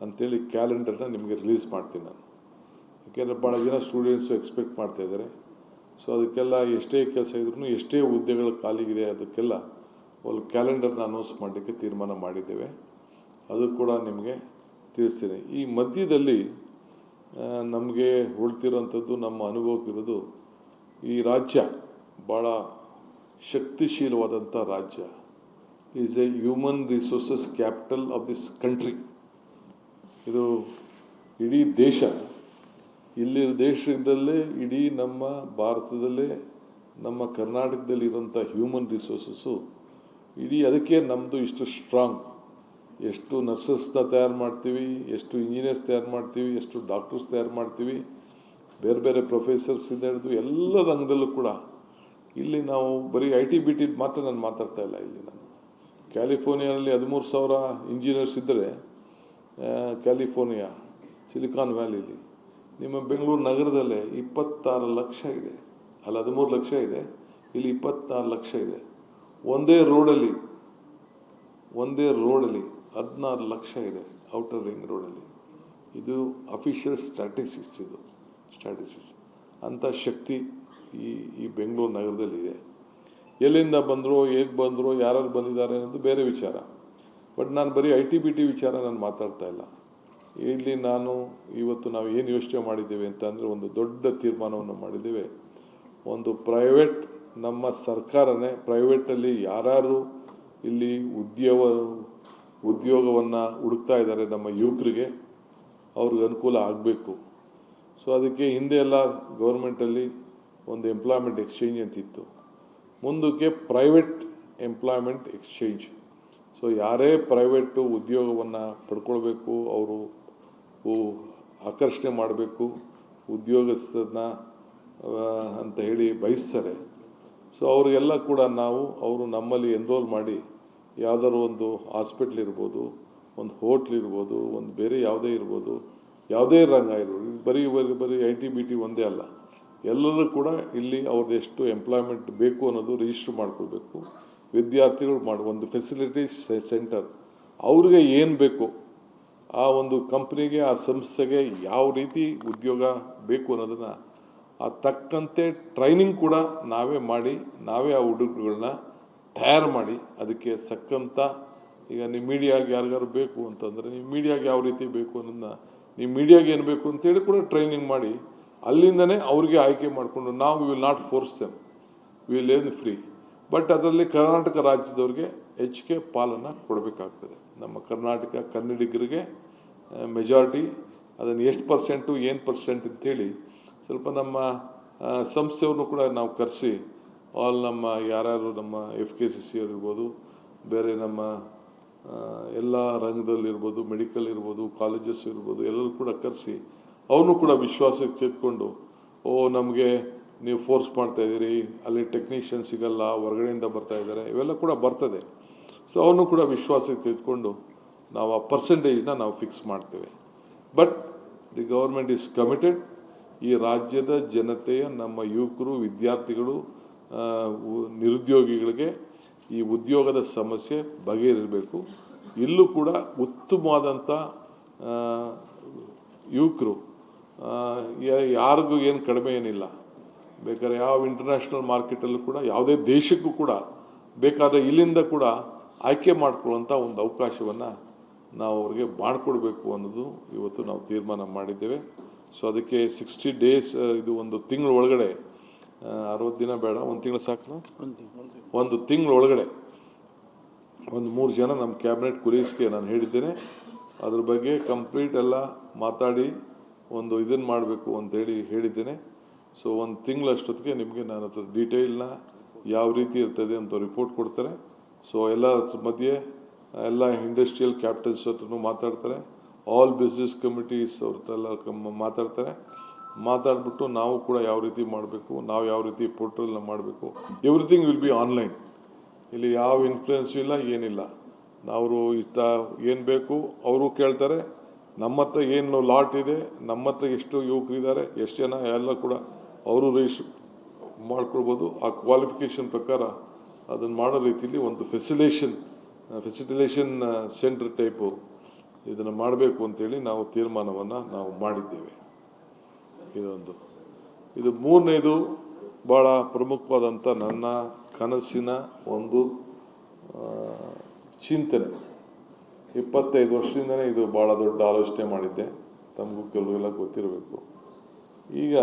ಅಂಥೇಳಿ ಕ್ಯಾಲೆಂಡರ್ನ ನಿಮಗೆ ರಿಲೀಸ್ ಮಾಡ್ತೀನಿ ನಾನು. ಯಾಕೆಂದರೆ ಭಾಳ ಜನ ಸ್ಟೂಡೆಂಟ್ಸು ಎಕ್ಸ್ಪೆಕ್ಟ್ ಮಾಡ್ತಾಯಿದ್ದಾರೆ. ಸೊ ಅದಕ್ಕೆಲ್ಲ ಎಷ್ಟೇ ಕೆಲಸ ಇದ್ರೂ, ಎಷ್ಟೇ ಹುದ್ದೆಗಳು ಖಾಲಿಗಿದೆ, ಅದಕ್ಕೆಲ್ಲ ಒಂದು ಕ್ಯಾಲೆಂಡರ್ನ ಅನೌನ್ಸ್ ಮಾಡಲಿಕ್ಕೆ ತೀರ್ಮಾನ ಮಾಡಿದ್ದೇವೆ. ಅದು ಕೂಡ ನಿಮಗೆ ತಿಳಿಸ್ತೀನಿ. ಈ ಮಧ್ಯದಲ್ಲಿ ನಮಗೆ ಉಳ್ತಿರೋಂಥದ್ದು, ನಮ್ಮ ಅನುಭವಕ್ಕಿರೋದು, ಈ ರಾಜ್ಯ ಭಾಳ ಶಕ್ತಿಶೀಲವಾದಂಥ ರಾಜ್ಯ. Is A human resources capital of this country. ಇದು ಇಡೀ ದೇಶ, ಇಲ್ಲಿ ದೇಶದಲ್ಲೇ, ಇಡೀ ನಮ್ಮ ಭಾರತದಲ್ಲೇ, ನಮ್ಮ ಕರ್ನಾಟಕದಲ್ಲಿ ಇರೋಂಥ ಹ್ಯೂಮನ್ ರಿಸೋರ್ಸಸ್ಸು ಇಡೀ, ಅದಕ್ಕೆ ನಮ್ಮದು ಇಷ್ಟು ಸ್ಟ್ರಾಂಗ್. ಎಷ್ಟು ನರ್ಸಸ್ನ ತಯಾರು ಮಾಡ್ತೀವಿ, ಎಷ್ಟು ಇಂಜಿನಿಯರ್ಸ್ ತಯಾರು ಮಾಡ್ತೀವಿ, ಎಷ್ಟು ಡಾಕ್ಟರ್ಸ್ ತಯಾರು ಮಾಡ್ತೀವಿ, ಬೇರೆ ಬೇರೆ ಪ್ರೊಫೆಸರ್ಸಿಂದ ಹಿಡಿದು ಎಲ್ಲ ರಂಗದಲ್ಲೂ ಕೂಡ. ಇಲ್ಲಿ ನಾವು ಬರೀ IT-BT ಮಾತ್ರ ನಾನು ಮಾತಾಡ್ತಾ ಇಲ್ಲ. ಇಲ್ಲಿ ನಾನು ಕ್ಯಾಲಿಫೋರ್ನಿಯಾದಲ್ಲಿ 13,000 ಇಂಜಿನಿಯರ್ಸ್ ಇದ್ದರೆ, ಕ್ಯಾಲಿಫೋರ್ನಿಯಾ ಸಿಲಿಕಾನ್ ವ್ಯಾಲಿಲಿ, ನಿಮ್ಮ ಬೆಂಗಳೂರು ನಗರದಲ್ಲೇ 26 ಲಕ್ಷ ಇದೆ. ಅಲ್ಲಿ 13 ಲಕ್ಷ ಇದೆ, ಇಲ್ಲಿ 26 ಲಕ್ಷ ಇದೆ. ಒಂದೇ ರೋಡಲ್ಲಿ 16 ಲಕ್ಷ ಇದೆ, ಔಟರ್ ರಿಂಗ್ ರೋಡಲ್ಲಿ. ಇದು ಅಫಿಷಿಯಲ್ ಸ್ಟ್ಯಾಟಿಸ್ಟಿಕ್ಸ್ ಅಂಥ ಶಕ್ತಿ ಈ ಬೆಂಗಳೂರು ನಗರದಲ್ಲಿದೆ. ಎಲ್ಲಿಂದ ಬಂದರು, ಹೇಗೆ ಬಂದರು, ಯಾರು ಬಂದಿದ್ದಾರೆ ಅನ್ನೋದು ಬೇರೆ ವಿಚಾರ. ಬಟ್ ನಾನು ಬರೀ ITBT ವಿಚಾರ ನಾನು ಮಾತಾಡ್ತಾ ಇಲ್ಲ. ಇಲ್ಲಿ ಇವತ್ತು ನಾವು ಏನು ಯೋಚನೆ ಮಾಡಿದ್ದೇವೆ ಅಂತ ಅಂದರೆ, ಒಂದು ದೊಡ್ಡ ತೀರ್ಮಾನವನ್ನು ಮಾಡಿದ್ದೇವೆ. ಒಂದು ಪ್ರೈವೇಟ್, ನಮ್ಮ ಸರ್ಕಾರನೇ ಪ್ರೈವೇಟಲ್ಲಿ ಯಾರು ಇಲ್ಲಿ ಉದ್ಯೋಗವನ್ನು ಹುಡುಕ್ತಾ ಇದ್ದಾರೆ ನಮ್ಮ ಯುವಕರಿಗೆ, ಅವ್ರಿಗೆ ಅನುಕೂಲ ಆಗಬೇಕು. ಸೊ ಅದಕ್ಕೆ ಹಿಂದೆ ಎಲ್ಲ ಗೌರ್ಮೆಂಟಲ್ಲಿ ಒಂದು ಎಂಪ್ಲಾಯ್ಮೆಂಟ್ ಎಕ್ಸ್ಚೇಂಜ್ ಅಂತಿತ್ತು, ಮುಂದಕ್ಕೆ ಪ್ರೈವೇಟ್ ಎಂಪ್ಲಾಯ್ಮೆಂಟ್ ಎಕ್ಸ್ಚೇಂಜ್. ಸೊ ಯಾರೇ ಪ್ರೈವೇಟು ಉದ್ಯೋಗವನ್ನು ಪಡ್ಕೊಳ್ಬೇಕು, ಅವರು ಆಕರ್ಷಣೆ ಮಾಡಬೇಕು ಉದ್ಯೋಗಸ್ಥರನ್ನ ಅಂತ ಹೇಳಿ ಬಯಸ್ತಾರೆ. ಸೊ ಅವರಿಗೆಲ್ಲ ಕೂಡ ಅವರು ನಮ್ಮಲ್ಲಿ ಎನ್ರೋಲ್ ಮಾಡಿ ಯಾವುದಾದ್ರು ಒಂದು ಹಾಸ್ಪಿಟ್ಲ್ ಇರ್ಬೋದು, ಒಂದು ಹೋಟ್ಲ್ ಇರ್ಬೋದು, ಒಂದು ಬೇರೆ ಯಾವುದೇ ಇರ್ಬೋದು, ಯಾವುದೇ ರಂಗ ಇರ್ಬೋದು, ಬರೀ ITBT ಒಂದೇ ಅಲ್ಲ, ಎಲ್ಲರೂ ಕೂಡ ಇಲ್ಲಿ ಅವ್ರದ್ದು ಎಷ್ಟು ಎಂಪ್ಲಾಯ್ಮೆಂಟ್ ಬೇಕು ಅನ್ನೋದು ರಿಜಿಸ್ಟರ್ ಮಾಡ್ಕೊಳ್ಬೇಕು. ವಿದ್ಯಾರ್ಥಿಗಳು ಒಂದು ಫೆಸಿಲಿಟಿ ಸೆಂಟರ್, ಅವ್ರಿಗೆ ಏನು ಬೇಕು, ಆ ಒಂದು ಕಂಪ್ನಿಗೆ, ಆ ಸಂಸ್ಥೆಗೆ ಯಾವ ರೀತಿ ಉದ್ಯೋಗ ಬೇಕು ಅನ್ನೋದನ್ನು ತಕ್ಕಂತೆ ಟ್ರೈನಿಂಗ್ ಕೂಡ ನಾವೇ ಮಾಡಿ, ನಾವೇ ಆ ಹುಡುಗರುಗಳನ್ನ ತಯಾರು ಮಾಡಿ, ಅದಕ್ಕೆ ತಕ್ಕಂಥ, ಈಗ ನಿಮ್ಮ ಮೀಡಿಯಾಗೆ ಯಾರಿಗಾರು ಬೇಕು ಅಂತಂದರೆ ನೀವು ಮೀಡಿಯಾಗೆ ಯಾವ ರೀತಿ ಬೇಕು ಅನ್ನೋದನ್ನ, ನೀವು ಮೀಡಿಯಾಗೆ ಏನು ಬೇಕು ಅಂತೇಳಿ ಕೂಡ ಟ್ರೈನಿಂಗ್ ಮಾಡಿ, ಅಲ್ಲಿಂದನೇ ಅವ್ರಿಗೆ ಆಯ್ಕೆ ಮಾಡಿಕೊಂಡು, ನಾವು will not force them, will leave free. But ಅದರಲ್ಲಿ ಕರ್ನಾಟಕ ರಾಜ್ಯದವ್ರಿಗೆ ಹೆಚ್ಚಿಗೆ ಪಾಲನ್ನು ಕೊಡಬೇಕಾಗ್ತದೆ. ನಮ್ಮ ಕರ್ನಾಟಕ ಕನ್ನಡಿಗರಿಗೆ ಮೆಜಾರಿಟಿ, ಅದನ್ನು ಎಷ್ಟು ಪರ್ಸೆಂಟು, ಏನು ಪರ್ಸೆಂಟ್ ಅಂತೇಳಿ ಸ್ವಲ್ಪ ನಮ್ಮ ಸಂಸ್ಥೆಯವ್ರನ್ನೂ ಕೂಡ ನಾವು ಕರೆಸಿ, ನಮ್ಮ ಯಾರ್ಯಾರು ನಮ್ಮ FKCC ಇರ್ಬೋದು, ಬೇರೆ ನಮ್ಮ ಎಲ್ಲ ರಂಗದಲ್ಲಿರ್ಬೋದು, ಮೆಡಿಕಲ್ ಇರ್ಬೋದು, ಕಾಲೇಜಸ್ ಇರ್ಬೋದು, ಎಲ್ಲರೂ ಕೂಡ ಕರೆಸಿ ಅವನು ಕೂಡ ವಿಶ್ವಾಸಕ್ಕೆ ತೆಗೆದುಕೊಂಡು, ನಮಗೆ ನೀವು ಫೋರ್ಸ್ ಮಾಡ್ತಾಯಿದ್ದೀರಿ, ಅಲ್ಲಿ ಟೆಕ್ನಿಷಿಯನ್ ಸಿಗಲ್ಲ, ಹೊರಗಡೆಯಿಂದ ಬರ್ತಾಯಿದ್ದಾರೆ, ಇವೆಲ್ಲ ಕೂಡ ಬರ್ತದೆ. ಸೊ ಅವನು ಕೂಡ ವಿಶ್ವಾಸಕ್ಕೆ ತೆಗೆದುಕೊಂಡು ನಾವು ಆ ಪರ್ಸೆಂಟೇಜ್ನ ನಾವು ಫಿಕ್ಸ್ ಮಾಡ್ತೇವೆ. But the government is committed. ಈ ರಾಜ್ಯದ ಜನತೆಯ, ನಮ್ಮ ಯುವಕರು, ವಿದ್ಯಾರ್ಥಿಗಳು, ನಿರುದ್ಯೋಗಿಗಳಿಗೆ ಈ ಉದ್ಯೋಗದ ಸಮಸ್ಯೆ ಬಗೆಹರಿಬೇಕು. ಇಲ್ಲೂ ಕೂಡ ಉತ್ತಮವಾದಂಥ ಯುವಕರು, ಯಾರಿಗೂ ಏನು ಕಡಿಮೆ ಏನಿಲ್ಲ, ಬೇಕಾದ್ರೆ ಯಾವ ಇಂಟರ್ನ್ಯಾಷನಲ್ ಮಾರ್ಕೆಟಲ್ಲೂ ಕೂಡ ಯಾವುದೇ ದೇಶಕ್ಕೂ ಕೂಡ ಬೇಕಾದರೆ ಇಲ್ಲಿಂದ ಕೂಡ ಆಯ್ಕೆ ಮಾಡ್ಕೊಳ್ಳೋಂಥ ಒಂದು ಅವಕಾಶವನ್ನು ನಾವು ಅವ್ರಿಗೆ ಮಾಡಿಕೊಡ್ಬೇಕು ಅನ್ನೋದು ಇವತ್ತು ನಾವು ತೀರ್ಮಾನ ಮಾಡಿದ್ದೇವೆ. ಸೊ ಅದಕ್ಕೆ 60 days, ಇದು ಒಂದು ತಿಂಗಳ ಒಳಗಡೆ, 60 ದಿನ ಬೇಡ, ಒಂದು ತಿಂಗಳು ಸಾಕು, ಒಂದು ತಿಂಗಳ ಒಳಗಡೆ ಒಂದು 3 ಜನ ನಮ್ಮ ಕ್ಯಾಬಿನೆಟ್ ಕೊಲೀಗ್ಸ್ಗೆ ನಾನು ಹೇಳಿದ್ದೇನೆ. ಅದ್ರ ಬಗ್ಗೆ ಕಂಪ್ಲೀಟ್ ಎಲ್ಲ ಮಾತಾಡಿ ಒಂದು ಇದನ್ನು ಮಾಡಬೇಕು ಅಂತೇಳಿ ಹೇಳಿದ್ದೇನೆ. ಸೊ ಒಂದು ತಿಂಗಳಷ್ಟೊತ್ತಿಗೆ ನಿಮಗೆ ನಾನು ಅದ್ರ ಡೀಟೇಲ್ನ ಯಾವ ರೀತಿ ಇರ್ತದೆ ಅಂತ ರಿಪೋರ್ಟ್ ಕೊಡ್ತಾರೆ. ಸೊ ಎಲ್ಲ ಮಧ್ಯೆ ಎಲ್ಲ ಇಂಡಸ್ಟ್ರಿಯಲ್ ಕ್ಯಾಪಿಟಲ್ಸ್ ಹತ್ರನೂ ಮಾತಾಡ್ತಾರೆ, ಆಲ್ ಬಿಸ್ನೆಸ್ ಕಮಿಟೀಸ್ ಅವ್ರ ಹತ್ರ ಎಲ್ಲ ಮಾತಾಡ್ತಾರೆ. ಮಾತಾಡ್ಬಿಟ್ಟು ನಾವು ಕೂಡ ಯಾವ ರೀತಿ ಮಾಡಬೇಕು, ನಾವು ಯಾವ ರೀತಿ ಪೋರ್ಟಲ್ನ ಮಾಡಬೇಕು, ಎವ್ರಿಥಿಂಗ್ ವಿಲ್ ಬಿ ಆನ್ಲೈನ್. ಇಲ್ಲಿ ಯಾವ ಇನ್ಫ್ಲುಯೆನ್ಸು ಇಲ್ಲ, ಏನಿಲ್ಲ. ನಾವು ಇಷ್ಟ ಏನು ಬೇಕು ಅವರು ಕೇಳ್ತಾರೆ, ನಮ್ಮ ಹತ್ರ ಏನು ಲಾಟ್ ಇದೆ, ನಮ್ಮ ಹತ್ರ ಎಷ್ಟು ಯುವಕರಿದ್ದಾರೆ, ಎಷ್ಟು ಜನ, ಎಲ್ಲ ಕೂಡ ಅವರು ರಿಜಿಸ್ಟರ್ ಮಾಡ್ಕೊಳ್ಬೋದು. ಆ ಕ್ವಾಲಿಫಿಕೇಷನ್ ಪ್ರಕಾರ ಅದನ್ನು ಮಾಡೋ ರೀತಿಯಲ್ಲಿ ಒಂದು ಫೆಸಿಲಿಟೇಷನ್ ಸೆಂಟರ್ ಟೈಪು ಇದನ್ನು ಮಾಡಬೇಕು ಅಂತೇಳಿ ನಾವು ತೀರ್ಮಾನವನ್ನು ನಾವು ಮಾಡಿದ್ದೇವೆ. ಇದು ಮೂರನೇದು ಭಾಳ ಪ್ರಮುಖವಾದಂಥ ನನ್ನ ಕನಸಿನ ಒಂದು ಚಿಂತನೆ. 25 ವರ್ಷದಿಂದನೇ ಇದು ಭಾಳ ದೊಡ್ಡ ಆಲೋಚನೆ ಮಾಡಿದ್ದೆ, ತಮಗೂ ಕೆಲವೆಲ್ಲ ಗೊತ್ತಿರಬೇಕು. ಈಗ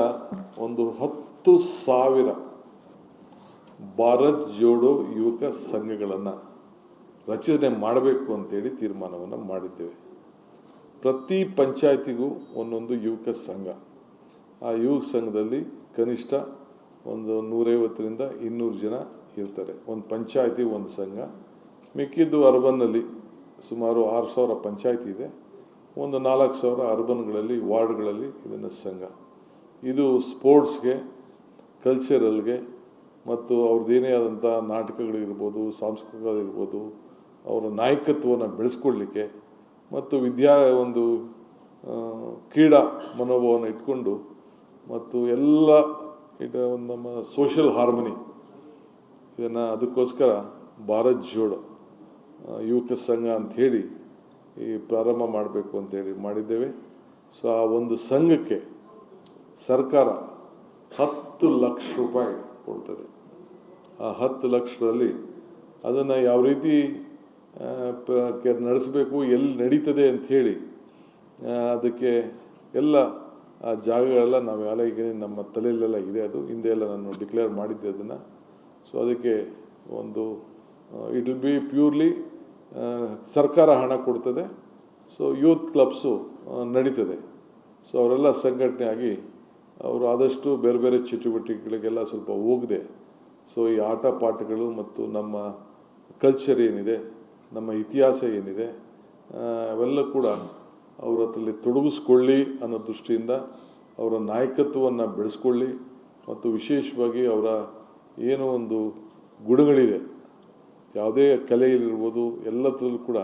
ಒಂದು 10,000 ಭಾರತ್ ಜೋಡೋ ಯುವಕ ಸಂಘಗಳನ್ನು ರಚನೆ ಮಾಡಬೇಕು ಅಂತೇಳಿ ತೀರ್ಮಾನವನ್ನು ಮಾಡಿದ್ದೇವೆ. ಪ್ರತಿ ಪಂಚಾಯತಿಗೂ ಒಂದೊಂದು ಯುವಕ ಸಂಘ. ಆ ಯುವಕ ಸಂಘದಲ್ಲಿ ಕನಿಷ್ಠ ಒಂದು 150ರಿಂದ 200 ಜನ ಇರ್ತಾರೆ. ಒಂದು ಪಂಚಾಯತಿ ಒಂದು ಸಂಘ. ಮಿಕ್ಕಿದ್ದು ಅರ್ಬನ್ನಲ್ಲಿ ಸುಮಾರು 6,000 ಪಂಚಾಯತಿ ಇದೆ. ಒಂದು 4,000 ಅರ್ಬನ್ಗಳಲ್ಲಿ, ವಾರ್ಡ್ಗಳಲ್ಲಿ ಇದನ್ನು ಸಂಘ. ಇದು ಸ್ಪೋರ್ಟ್ಸ್ಗೆ, ಕಲ್ಚರಲ್ಗೆ ಮತ್ತು ಅವ್ರದ್ದೇನೇ ಆದಂಥ ನಾಟಕಗಳಿರ್ಬೋದು, ಸಾಂಸ್ಕೃತಿಕಗಳಿರ್ಬೋದು, ಅವರ ನಾಯಕತ್ವವನ್ನು ಬೆಳೆಸ್ಕೊಳ್ಳಿಕ್ಕೆ ಮತ್ತು ಒಂದು ಕ್ರೀಡಾ ಮನೋಭಾವವನ್ನು ಇಟ್ಕೊಂಡು ಮತ್ತು ಎಲ್ಲ ಒಂದು ನಮ್ಮ ಸೋಷಿಯಲ್ ಹಾರ್ಮನಿ ಇದನ್ನು ಅದಕ್ಕೋಸ್ಕರ ಭಾರತ್ ಜೋಡೋ ಯುವಕ ಸಂಘ ಅಂಥೇಳಿ ಈ ಪ್ರಾರಂಭ ಮಾಡಬೇಕು ಅಂತೇಳಿ ಮಾಡಿದ್ದೇವೆ. ಸೊ ಆ ಒಂದು ಸಂಘಕ್ಕೆ ಸರ್ಕಾರ 10 ಲಕ್ಷ ರೂಪಾಯಿ ಕೊಡ್ತದೆ. ಆ 10 ಲಕ್ಷದಲ್ಲಿ ಅದನ್ನು ಯಾವ ರೀತಿ ನಡೆಸಬೇಕು, ಎಲ್ಲಿ ನಡೀತದೆ ಅಂಥೇಳಿ ಅದಕ್ಕೆ ಎಲ್ಲ ಆ ಜಾಗಗಳೆಲ್ಲ ನಾವೆಲ್ಲ ಈಗ ನಮ್ಮ ತಲೆಯಲ್ಲೆಲ್ಲ ಇದೆ. ಅದು ಹಿಂದೆ ಎಲ್ಲ ನಾನು ಡಿಕ್ಲೇರ್ ಮಾಡಿದ್ದೆ ಅದನ್ನು. ಸೊ ಅದಕ್ಕೆ ಒಂದು ಇಟ್ ವಿಲ್ ಬಿ ಪ್ಯೂರ್ಲಿ ಸರ್ಕಾರ ಹಣ ಕೊಡ್ತದೆ. ಸೊ ಯೂತ್ ಕ್ಲಬ್ಸು ನಡೀತದೆ. ಸೊ ಅವರೆಲ್ಲ ಸಂಘಟನೆ ಆಗಿ ಅವರು ಆದಷ್ಟು ಬೇರೆ ಬೇರೆ ಚಟುವಟಿಕೆಗಳಿಗೆಲ್ಲ ಸ್ವಲ್ಪ ಹೋಗದೆ, ಸೊ ಈ ಆಟ ಪಾಠಗಳು ಮತ್ತು ನಮ್ಮ ಕಲ್ಚರ್ ಏನಿದೆ, ನಮ್ಮ ಇತಿಹಾಸ ಏನಿದೆ, ಅವೆಲ್ಲ ಕೂಡ ಅವರ ಹತ್ರಲ್ಲಿ ತೊಡಗಿಸ್ಕೊಳ್ಳಿ ಅನ್ನೋ ದೃಷ್ಟಿಯಿಂದ ಅವರ ನಾಯಕತ್ವವನ್ನು ಬೆಳೆಸ್ಕೊಳ್ಳಿ ಮತ್ತು ವಿಶೇಷವಾಗಿ ಅವರ ಏನೋ ಒಂದು ಗುಣಗಳಿದೆ, ಯಾವುದೇ ಕಲೆಯಲ್ಲಿರ್ಬೋದು, ಎಲ್ಲದರಲ್ಲೂ ಕೂಡ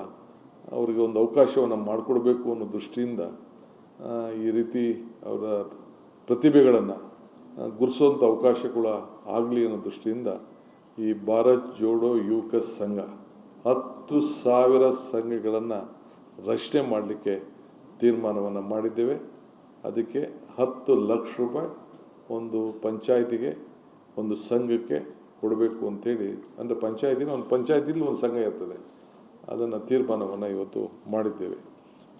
ಅವರಿಗೆ ಒಂದು ಅವಕಾಶವನ್ನು ಮಾಡಿಕೊಡ್ಬೇಕು ಅನ್ನೋ ದೃಷ್ಟಿಯಿಂದ ಈ ರೀತಿ ಅವರ ಪ್ರತಿಭೆಗಳನ್ನು ಗುರುಸುವಂಥ ಅವಕಾಶಗಳು ಆಗಲಿ ಅನ್ನೋ ದೃಷ್ಟಿಯಿಂದ ಈ ಭಾರತ್ ಜೋಡೋ ಯುವಕ ಸಂಘ 10,000 ಸಂಘಗಳನ್ನು ರಚನೆ ಮಾಡಲಿಕ್ಕೆ ತೀರ್ಮಾನವನ್ನು ಮಾಡಿದ್ದೇವೆ. ಅದಕ್ಕೆ 10 ಲಕ್ಷ ರೂಪಾಯಿ ಒಂದು ಪಂಚಾಯತಿಗೆ, ಒಂದು ಸಂಘಕ್ಕೆ ಕೊಡಬೇಕು ಅಂಥೇಳಿ, ಅಂದರೆ ಒಂದು ಪಂಚಾಯತಿಲಿ ಒಂದು ಸಂಘ ಇರ್ತದೆ, ಅದನ್ನು ತೀರ್ಮಾನವನ್ನು ಇವತ್ತು ಮಾಡಿದ್ದೇವೆ.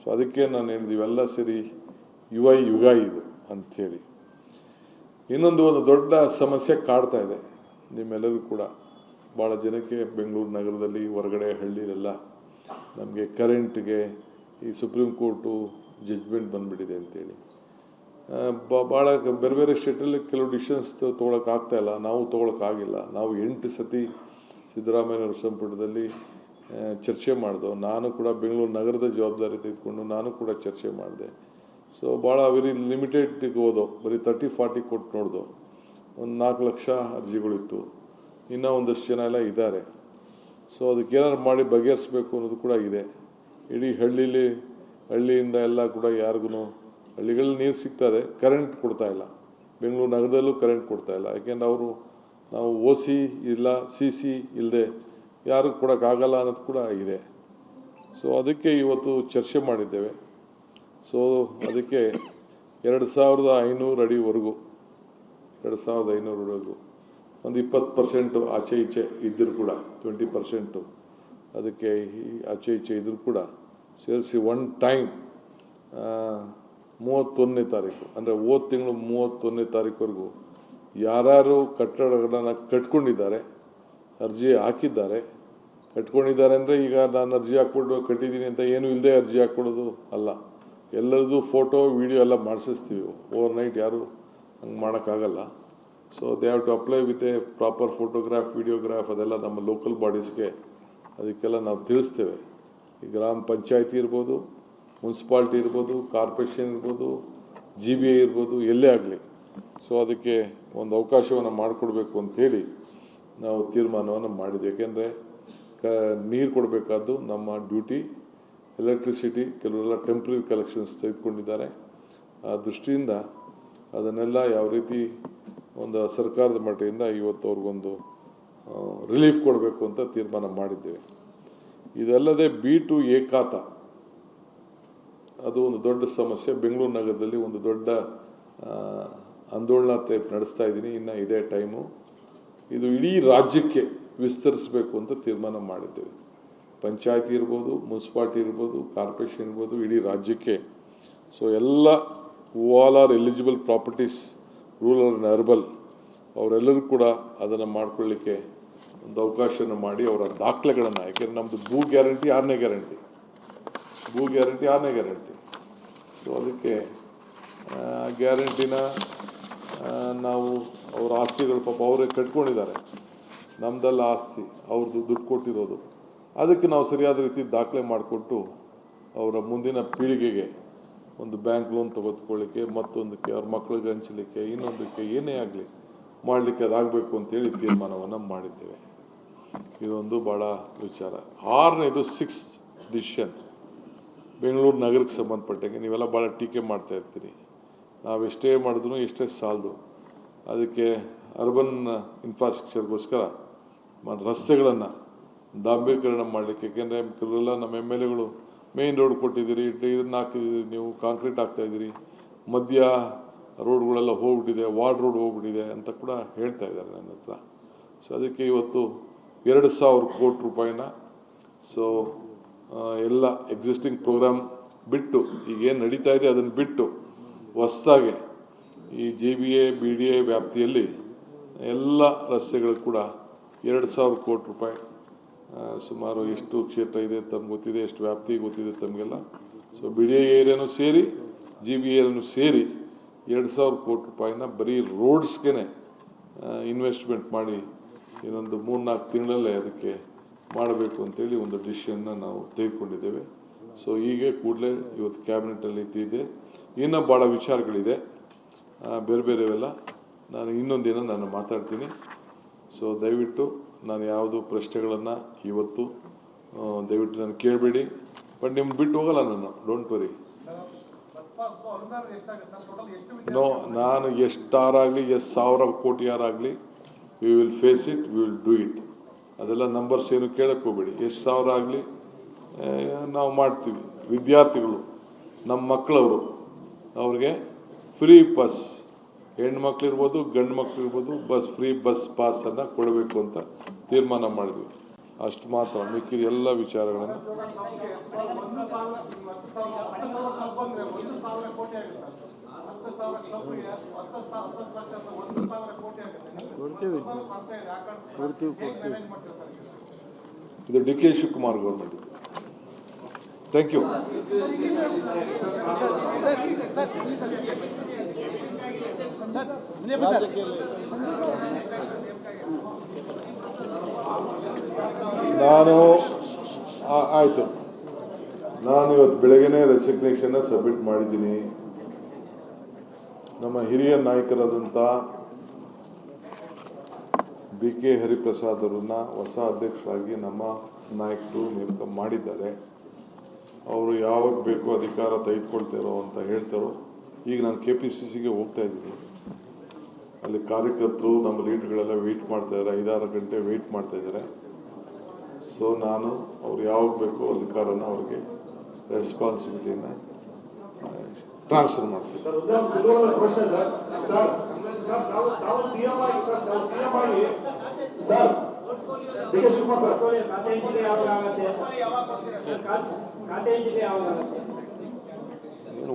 ಸೊ ಅದಕ್ಕೆ ನಾನು ಹೇಳಿದ್ದೀವಿ ಎಲ್ಲ ಸೇರಿ ಯುಗ ಇದು ಅಂಥೇಳಿ. ಇನ್ನೊಂದು ದೊಡ್ಡ ಸಮಸ್ಯೆ ಕಾಡ್ತಾ ಇದೆ ನಿಮ್ಮೆಲ್ಲರಿಗೂ ಕೂಡ. ಭಾಳ ಜನಕ್ಕೆ ಬೆಂಗಳೂರು ನಗರದಲ್ಲಿ, ಹೊರಗಡೆ ಹಳ್ಳಿಲೆಲ್ಲ ನಮಗೆ ಕರೆಂಟ್ಗೆ ಈ ಸುಪ್ರೀಂ ಕೋರ್ಟು ಜಡ್ಜ್ಮೆಂಟ್ ಬಂದುಬಿಟ್ಟಿದೆ ಅಂತೇಳಿ ಭಾಳ ಬೇರೆ ಬೇರೆ ಸ್ಟೇಟಲ್ಲಿ ಕೆಲವು ಡಿಸಿಷನ್ಸ್ ತೊಗೊಳಕ್ಕಾಗ್ತಾಯಿಲ್ಲ. ನಾವು ತೊಗೊಳಕ್ಕಾಗಿಲ್ಲ. ನಾವು 8 ಸತಿ ಸಿದ್ದರಾಮಯ್ಯವ್ರ ಸಂಪುಟದಲ್ಲಿ ಚರ್ಚೆ ಮಾಡಿದೋ. ನಾನು ಕೂಡ ಬೆಂಗಳೂರು ನಗರದ ಜವಾಬ್ದಾರಿ ತೆಗೆದುಕೊಂಡು ನಾನು ಕೂಡ ಚರ್ಚೆ ಮಾಡಿದೆ. ಸೊ ಭಾಳ ವೆರಿ ಲಿಮಿಟೆಡ್ಗೆ ಹೋದೋ, ಬರೀ 30-40 ಕೊಟ್ಟು ನೋಡ್ದೋ. ಒಂದು 4 ಲಕ್ಷ ಅರ್ಜಿಗಳಿತ್ತು. ಇನ್ನೂ ಒಂದಷ್ಟು ಜನ ಎಲ್ಲ ಇದ್ದಾರೆ. ಸೊ ಅದಕ್ಕೆ ಏನಾದ್ರು ಮಾಡಿ ಬಗೆಹರಿಸ್ಬೇಕು ಅನ್ನೋದು ಕೂಡ ಇದೆ. ಇಡೀ ಹಳ್ಳಿಯಿಂದ ಎಲ್ಲ ಕೂಡ ಯಾರಿಗೂ ಹಳ್ಳಿಗಳಲ್ಲಿ ನೀರು ಸಿಗ್ತದೆ, ಕರೆಂಟ್ ಕೊಡ್ತಾಯಿಲ್ಲ. ಬೆಂಗಳೂರು ನಗರದಲ್ಲೂ ಕರೆಂಟ್ ಕೊಡ್ತಾಯಿಲ್ಲ. ಯಾಕೆಂದ್ರೆ ನಾವು OC ಇಲ್ಲ, CC ಇಲ್ಲದೆ ಯಾರು ಕೊಡೋಕ್ಕಾಗಲ್ಲ ಅನ್ನೋದು ಕೂಡ ಇದೆ. ಸೊ ಅದಕ್ಕೆ ಇವತ್ತು ಚರ್ಚೆ ಮಾಡಿದ್ದೇವೆ. ಸೊ ಅದಕ್ಕೆ 2,500 ಅಡಿವರೆಗೂ 2,500 ಅಡಿವರೆಗೂ ಒಂದು 20% ಆಚೆ ಈಚೆ ಇದ್ದರೂ ಕೂಡ 20% ಅದಕ್ಕೆ ಆಚೆ ಈಚೆ ಇದ್ದರೂ ಕೂಡ ಸೇರಿಸಿ ಒನ್ ಟೈಮ್ 31ನೇ ತಾರೀಕು, ಅಂದರೆ ಹೋದ ತಿಂಗಳು 31ನೇ ತಾರೀಕುವರೆಗೂ ಯಾರು ಕಟ್ಟಡಗಳನ್ನು ಕಟ್ಕೊಂಡಿದ್ದಾರೆ, ಅರ್ಜಿ ಹಾಕಿದ್ದಾರೆ, ಕಟ್ಕೊಂಡಿದ್ದಾರೆ ಅಂದರೆ ಈಗ ನಾನು ಅರ್ಜಿ ಹಾಕ್ಬಿಟ್ಟು ಕಟ್ಟಿದ್ದೀನಿ ಅಂತ ಏನೂ ಇಲ್ಲದೆ ಅರ್ಜಿ ಹಾಕ್ಕೊಡೋದು ಅಲ್ಲ. ಎಲ್ಲರದ್ದು ಫೋಟೋ ವಿಡಿಯೋ ಎಲ್ಲ ಮಾಡಿಸ್ತೀವಿ. ಓವರ್ನೈಟ್ ಯಾರು ಹಂಗೆ ಮಾಡೋಕ್ಕಾಗಲ್ಲ. So they have to apply with a proper photograph, videograph, ಅದೆಲ್ಲ ನಮ್ಮ ಲೋಕಲ್ ಬಾಡೀಸ್ಗೆ ಅದಕ್ಕೆಲ್ಲ ನಾವು ತಿಳಿಸ್ತೇವೆ. ಈ ಗ್ರಾಮ ಪಂಚಾಯತಿ ಇರ್ಬೋದು, ಮುನ್ಸಿಪಾಲ್ಟಿ ಇರ್ಬೋದು, ಕಾರ್ಪೊರೇಷನ್ ಇರ್ಬೋದು, GBA ಇರ್ಬೋದು, ಎಲ್ಲೇ ಆಗಲಿ. ಸೊ ಅದಕ್ಕೆ ಒಂದು ಅವಕಾಶವನ್ನು ಮಾಡಿಕೊಡ್ಬೇಕು ಅಂಥೇಳಿ ನಾವು ತೀರ್ಮಾನವನ್ನು ಮಾಡಿದ್ವಿ. ಏಕೆಂದರೆ ನೀರು ಕೊಡಬೇಕಾದ್ದು ನಮ್ಮ ಡ್ಯೂಟಿ. ಎಲೆಕ್ಟ್ರಿಸಿಟಿ ಕೆಲವರೆಲ್ಲ ಟೆಂಪ್ರರಿ ಕಲೆಕ್ಷನ್ಸ್ ತೆಗೆದುಕೊಂಡಿದ್ದಾರೆ. ಆ ದೃಷ್ಟಿಯಿಂದ ಅದನ್ನೆಲ್ಲ ಯಾವ ರೀತಿ ಒಂದು ಸರ್ಕಾರದ ಮಟ್ಟದಿಂದ ಇವತ್ತು ಅವ್ರಿಗೊಂದು ರಿಲೀಫ್ ಕೊಡಬೇಕು ಅಂತ ತೀರ್ಮಾನ ಮಾಡಿದ್ದೇವೆ. ಇದಲ್ಲದೆ B2A ಖಾತಾ, ಅದು ಒಂದು ದೊಡ್ಡ ಸಮಸ್ಯೆ. ಬೆಂಗಳೂರು ನಗರದಲ್ಲಿ ಒಂದು ದೊಡ್ಡ ಆಂದೋಲನ ನಡೆಸ್ತಾ ಇದ್ದೀನಿ. ಇನ್ನು ಇದೇ ಟೈಮು. ಇದು ಇಡೀ ರಾಜ್ಯಕ್ಕೆ ವಿಸ್ತರಿಸಬೇಕು ಅಂತ ತೀರ್ಮಾನ ಮಾಡಿದ್ದೇವೆ. ಪಂಚಾಯತಿ ಇರ್ಬೋದು, ಮುನ್ಸಿಪಾಲ್ಟಿ ಇರ್ಬೋದು, ಕಾರ್ಪೊರೇಷನ್ ಇರ್ಬೋದು, ಇಡೀ ರಾಜ್ಯಕ್ಕೆ. ಸೊ ಎಲ್ಲ all are eligible properties, rural and urban, ಅವರೆಲ್ಲರೂ ಕೂಡ ಅದನ್ನು ಮಾಡ್ಕೊಳ್ಳಿಕ್ಕೆ ಒಂದು ಅವಕಾಶನ ಮಾಡಿ ಅವರ ದಾಖಲೆಗಳನ್ನು, ಯಾಕೆಂದರೆ ನಮ್ಮದು ಭೂ ಗ್ಯಾರಂಟಿ 6ನೇ ಗ್ಯಾರಂಟಿ. ಸೊ ಅದಕ್ಕೆ ಗ್ಯಾರಂಟಿನ ನಾವು ಅವರ ಆಸ್ತಿಗಳು ಪಾಪ ಅವರೇ ಕಟ್ಕೊಂಡಿದ್ದಾರೆ. ನಮ್ಮದೆಲ್ಲ ಆಸ್ತಿ, ಅವ್ರದ್ದು ದುಡ್ಡು ಕೊಟ್ಟಿರೋದು. ಅದಕ್ಕೆ ನಾವು ಸರಿಯಾದ ರೀತಿ ದಾಖಲೆ ಮಾಡಿಕೊಟ್ಟು ಅವರ ಮುಂದಿನ ಪೀಳಿಗೆಗೆ ಒಂದು ಬ್ಯಾಂಕ್ ಲೋನ್ ತೆಗೆದುಕೊಳ್ಳಿಕ್ಕೆ, ಮತ್ತೊಂದಕ್ಕೆ ಅವ್ರ ಮಕ್ಕಳಿಗೆ ಹಂಚಲಿಕ್ಕೆ, ಇನ್ನೊಂದಕ್ಕೆ ಏನೇ ಆಗಲಿ ಮಾಡಲಿಕ್ಕೆ ಅದಾಗಬೇಕು ಅಂತೇಳಿ ತೀರ್ಮಾನವನ್ನು ಮಾಡಿದ್ದೇವೆ. ಇದೊಂದು ಭಾಳ ವಿಚಾರ. 6ನೇದು 6th ಡಿಸಿಷನ್, ಬೆಂಗಳೂರು ನಗರಕ್ಕೆ ಸಂಬಂಧಪಟ್ಟಂಗೆ ನೀವೆಲ್ಲ ಭಾಳ ಟೀಕೆ ಮಾಡ್ತಾ ಇರ್ತೀರಿ. ನಾವು ಎಷ್ಟೇ ಮಾಡಿದ್ರು ಎಷ್ಟೇ ಸಾಲದು. ಅದಕ್ಕೆ ಅರ್ಬನ್ ಇನ್ಫ್ರಾಸ್ಟ್ರಕ್ಚರ್ಗೋಸ್ಕರ ರಸ್ತೆಗಳನ್ನು ಡಾಂಬರೀಕರಣ ಮಾಡಲಿಕ್ಕೆ, ಏಕೆಂದರೆ ಕೆಲವೆಲ್ಲ ನಮ್ಮ MLAಗಳು ಮೇಯ್ನ್ ರೋಡ್ ಕೊಟ್ಟಿದ್ದೀರಿ, ಇದನ್ನು ಹಾಕಿದ್ದೀರಿ, ನೀವು ಕಾಂಕ್ರೀಟ್ ಹಾಕ್ತಾಯಿದ್ದೀರಿ, ಮಧ್ಯ ರೋಡ್ಗಳೆಲ್ಲ ಹೋಗ್ಬಿಟ್ಟಿದೆ, ವಾರ್ಡ್ ರೋಡ್ ಹೋಗ್ಬಿಟ್ಟಿದೆ ಅಂತ ಕೂಡ ಹೇಳ್ತಾ ಇದ್ದಾರೆ ನನ್ನ ಹತ್ರ. ಸೊ ಅದಕ್ಕೆ ಇವತ್ತು 2,000 ಕೋಟಿ ರೂಪಾಯಿನ ಸೊ ಎಲ್ಲ ಎಕ್ಸಿಸ್ಟಿಂಗ್ ಪ್ರೋಗ್ರಾಮ್ ಬಿಟ್ಟು ಈಗೇನು ನಡೀತಾ ಇದೆ ಅದನ್ನು ಬಿಟ್ಟು ಹೊಸದಾಗಿ ಈ GBA BDA ವ್ಯಾಪ್ತಿಯಲ್ಲಿ ಎಲ್ಲ ರಸ್ತೆಗಳು ಕೂಡ 2,000 ಕೋಟಿ ರೂಪಾಯಿ ಸುಮಾರು ಎಷ್ಟು ಕ್ಷೇತ್ರ ಇದೆ ತಮ್ಗೆ ಗೊತ್ತಿದೆ, ಎಷ್ಟು ವ್ಯಾಪ್ತಿ ಗೊತ್ತಿದೆ ತಮಗೆಲ್ಲ. ಸೊ BDA ಏರಿಯಾನು ಸೇರಿ GBA ಏರಿಯಾನು ಸೇರಿ 2,000 ಕೋಟಿ ರೂಪಾಯಿನ ಬರೀ ರೋಡ್ಸ್ಗೆ ಇನ್ವೆಸ್ಟ್ಮೆಂಟ್ ಮಾಡಿ ಇನ್ನೊಂದು 3-4 ತಿಂಗಳಲ್ಲೇ ಅದಕ್ಕೆ ಮಾಡಬೇಕು ಅಂತೇಳಿ ಒಂದು ಡಿಸಿಷನ್ನ ನಾವು ತೆಗೆದುಕೊಂಡಿದ್ದೇವೆ. ಸೊ ಹೀಗೆ ಕೂಡಲೇ ಇವತ್ತು ಕ್ಯಾಬಿನೆಟಲ್ಲಿ ಇದೆ. ಇನ್ನೂ ಭಾಳ ವಿಚಾರಗಳಿದೆ ಬೇರೆ ಬೇರೆವೆಲ್ಲ, ನಾನು ಇನ್ನೊಂದಿನ ನಾನು ಮಾತಾಡ್ತೀನಿ. ಸೊ ದಯವಿಟ್ಟು ನಾನು ಯಾವುದು ಪ್ರಶ್ನೆಗಳನ್ನು ಇವತ್ತು ದಯವಿಟ್ಟು ನಾನು ಕೇಳಬೇಡಿ. ಬಟ್ ನಿಮ್ಗೆ ಬಿಟ್ಟು ಹೋಗಲ್ಲ ನಾನು, ಡೋಂಟ್ ವರಿ. ನೋ, ನಾನು ಎಷ್ಟಾರಾಗಲಿ, ಎಷ್ಟು 1,000 ಕೋಟಿ ಯಾರಾಗಲಿ, we will face it, we will do it. ಅದೆಲ್ಲ ನಂಬರ್ಸ್ ಏನು ಕೇಳಕ್ಕೆ ಹೋಗಬೇಡಿ. ಎಷ್ಟು 1,000 ಆಗಲಿ ನಾವು ಮಾಡ್ತೀವಿ. ವಿದ್ಯಾರ್ಥಿಗಳು, ನಮ್ಮ ಮಕ್ಕಳವರು, ಅವ್ರಿಗೆ ಫ್ರೀ ಬಸ್, ಹೆಣ್ಮಕ್ಳಿರ್ಬೋದು ಗಂಡು ಮಕ್ಕಳಿರ್ಬೋದು, ಫ್ರೀ ಬಸ್ ಪಾಸನ್ನು ಕೊಡಬೇಕು ಅಂತ ತೀರ್ಮಾನ ಮಾಡಿದ್ವಿ. ಅಷ್ಟು ಮಾತ್ರ, ಮಿಕ್ಕಿದ ಎಲ್ಲ ವಿಚಾರಗಳನ್ನು ಇದು DK ಶಿವಕುಮಾರ್ ಗೌರ್ಮೆಂಟ್ ಇದು. Thank you. ಆಯಿತು, ನಾನು ಇವತ್ತು ಬೆಳಗ್ಗೆನೇ ರೆಸಿಗ್ನೇಷನ್ನ ಸಬ್ಮಿಟ್ ಮಾಡಿದ್ದೀನಿ. ನಮ್ಮ ಹಿರಿಯ ನಾಯಕರಾದಂಥ BK ಹರಿಪ್ರಸಾದ್ ಅವರನ್ನ ಹೊಸ ಅಧ್ಯಕ್ಷರಾಗಿ ನಮ್ಮ ನಾಯಕರು ನೇಮಕ ಮಾಡಿದ್ದಾರೆ. ಅವರು ಯಾವಾಗ ಬೇಕೋ ಅಧಿಕಾರ ತೆಗೆದುಕೊಳ್ತಾರೋ ಅಂತ ಹೇಳ್ತಾರೋ. ಈಗ ನಾನು KPCCಗೆ ಹೋಗ್ತಾ ಇದ್ದೀನಿ. ಅಲ್ಲಿ ಕಾರ್ಯಕರ್ತರು, ನಮ್ಮ ಲೀಡರ್ಗಳೆಲ್ಲ ವೆಯ್ಟ್ ಮಾಡ್ತಾಯಿದ್ದಾರೆ, 5-6 ಗಂಟೆ ವೆಯ್ಟ್ ಮಾಡ್ತಾಯಿದ್ದಾರೆ. ಸೊ ನಾನು ಅವ್ರು ಯಾವಾಗ ಬೇಕೋ ಅಧಿಕಾರನ ಅವ್ರಿಗೆ ರೆಸ್ಪಾನ್ಸಿಬಿಲಿಟಿನ ಟ್ರಾನ್ಸ್ಫರ್ ಮಾಡ್ತೀನಿ.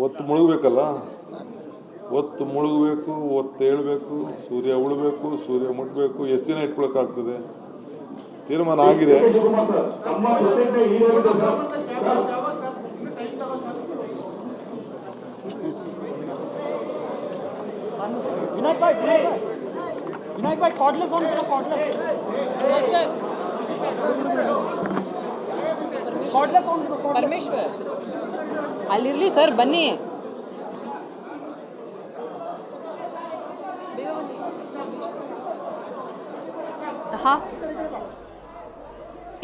ಒತ್ತು ಮುಳುಗಬೇಕಲ್ಲ, ಒತ್ತು ಮುಳುಗಬೇಕು, ಒತ್ತು ಹೇಳ್ಬೇಕು, ಸೂರ್ಯ ಉಳಬೇಕು, ಸೂರ್ಯ ಮುಟ್ಬೇಕು. ಎಷ್ಟು ದಿನ ಇಟ್ಕೊಳಕ್ಕಾಗ್ತದೆ? ತೀರ್ಮಾನ ಆಗಿದೆ. ವಿನಾಯಕ್ ಭಾಯ್ ಕಾರ್ಡ್ಲೆಸ್ ಆನ್ ಕರೋ, ಕಾರ್ಡ್ಲೆಸ್ ಕಾರ್ಡ್ಲೆಸ್ ಆನ್ ಕರೋ. ಪರಮೇಶ್ವರ್ ಅಲ್ಲಿರ್ಲಿ ಸರ್, ಬನ್ನಿ.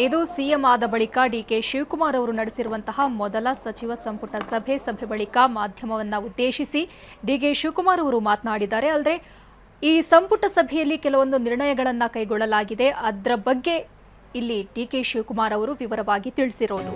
ಇದು ಸಿಎಂ ಆದ ಬಳಿಕ DK ಶಿವಕುಮಾರ್ ಅವರು ನಡೆಸಿರುವಂತಹ ಮೊದಲ ಸಚಿವ ಸಂಪುಟ ಸಭೆ ಬಳಿಕ ಮಾಧ್ಯಮವನ್ನ ಉದ್ದೇಶಿಸಿ DK ಶಿವಕುಮಾರ್ ಅವರು ಮಾತನಾಡಿದ್ದಾರೆ. ಅಲ್ಲದೆ ಈ ಸಂಪುಟ ಸಭೆಯಲ್ಲಿ ಕೆಲವೊಂದು ನಿರ್ಣಯಗಳನ್ನು ಕೈಗೊಳ್ಳಲಾಗಿದೆ, ಅದರ ಬಗ್ಗೆ ಇಲ್ಲಿ DK ಶಿವಕುಮಾರ್ ಅವರು ವಿವರವಾಗಿ ತಿಳಿಸಿರೋದು.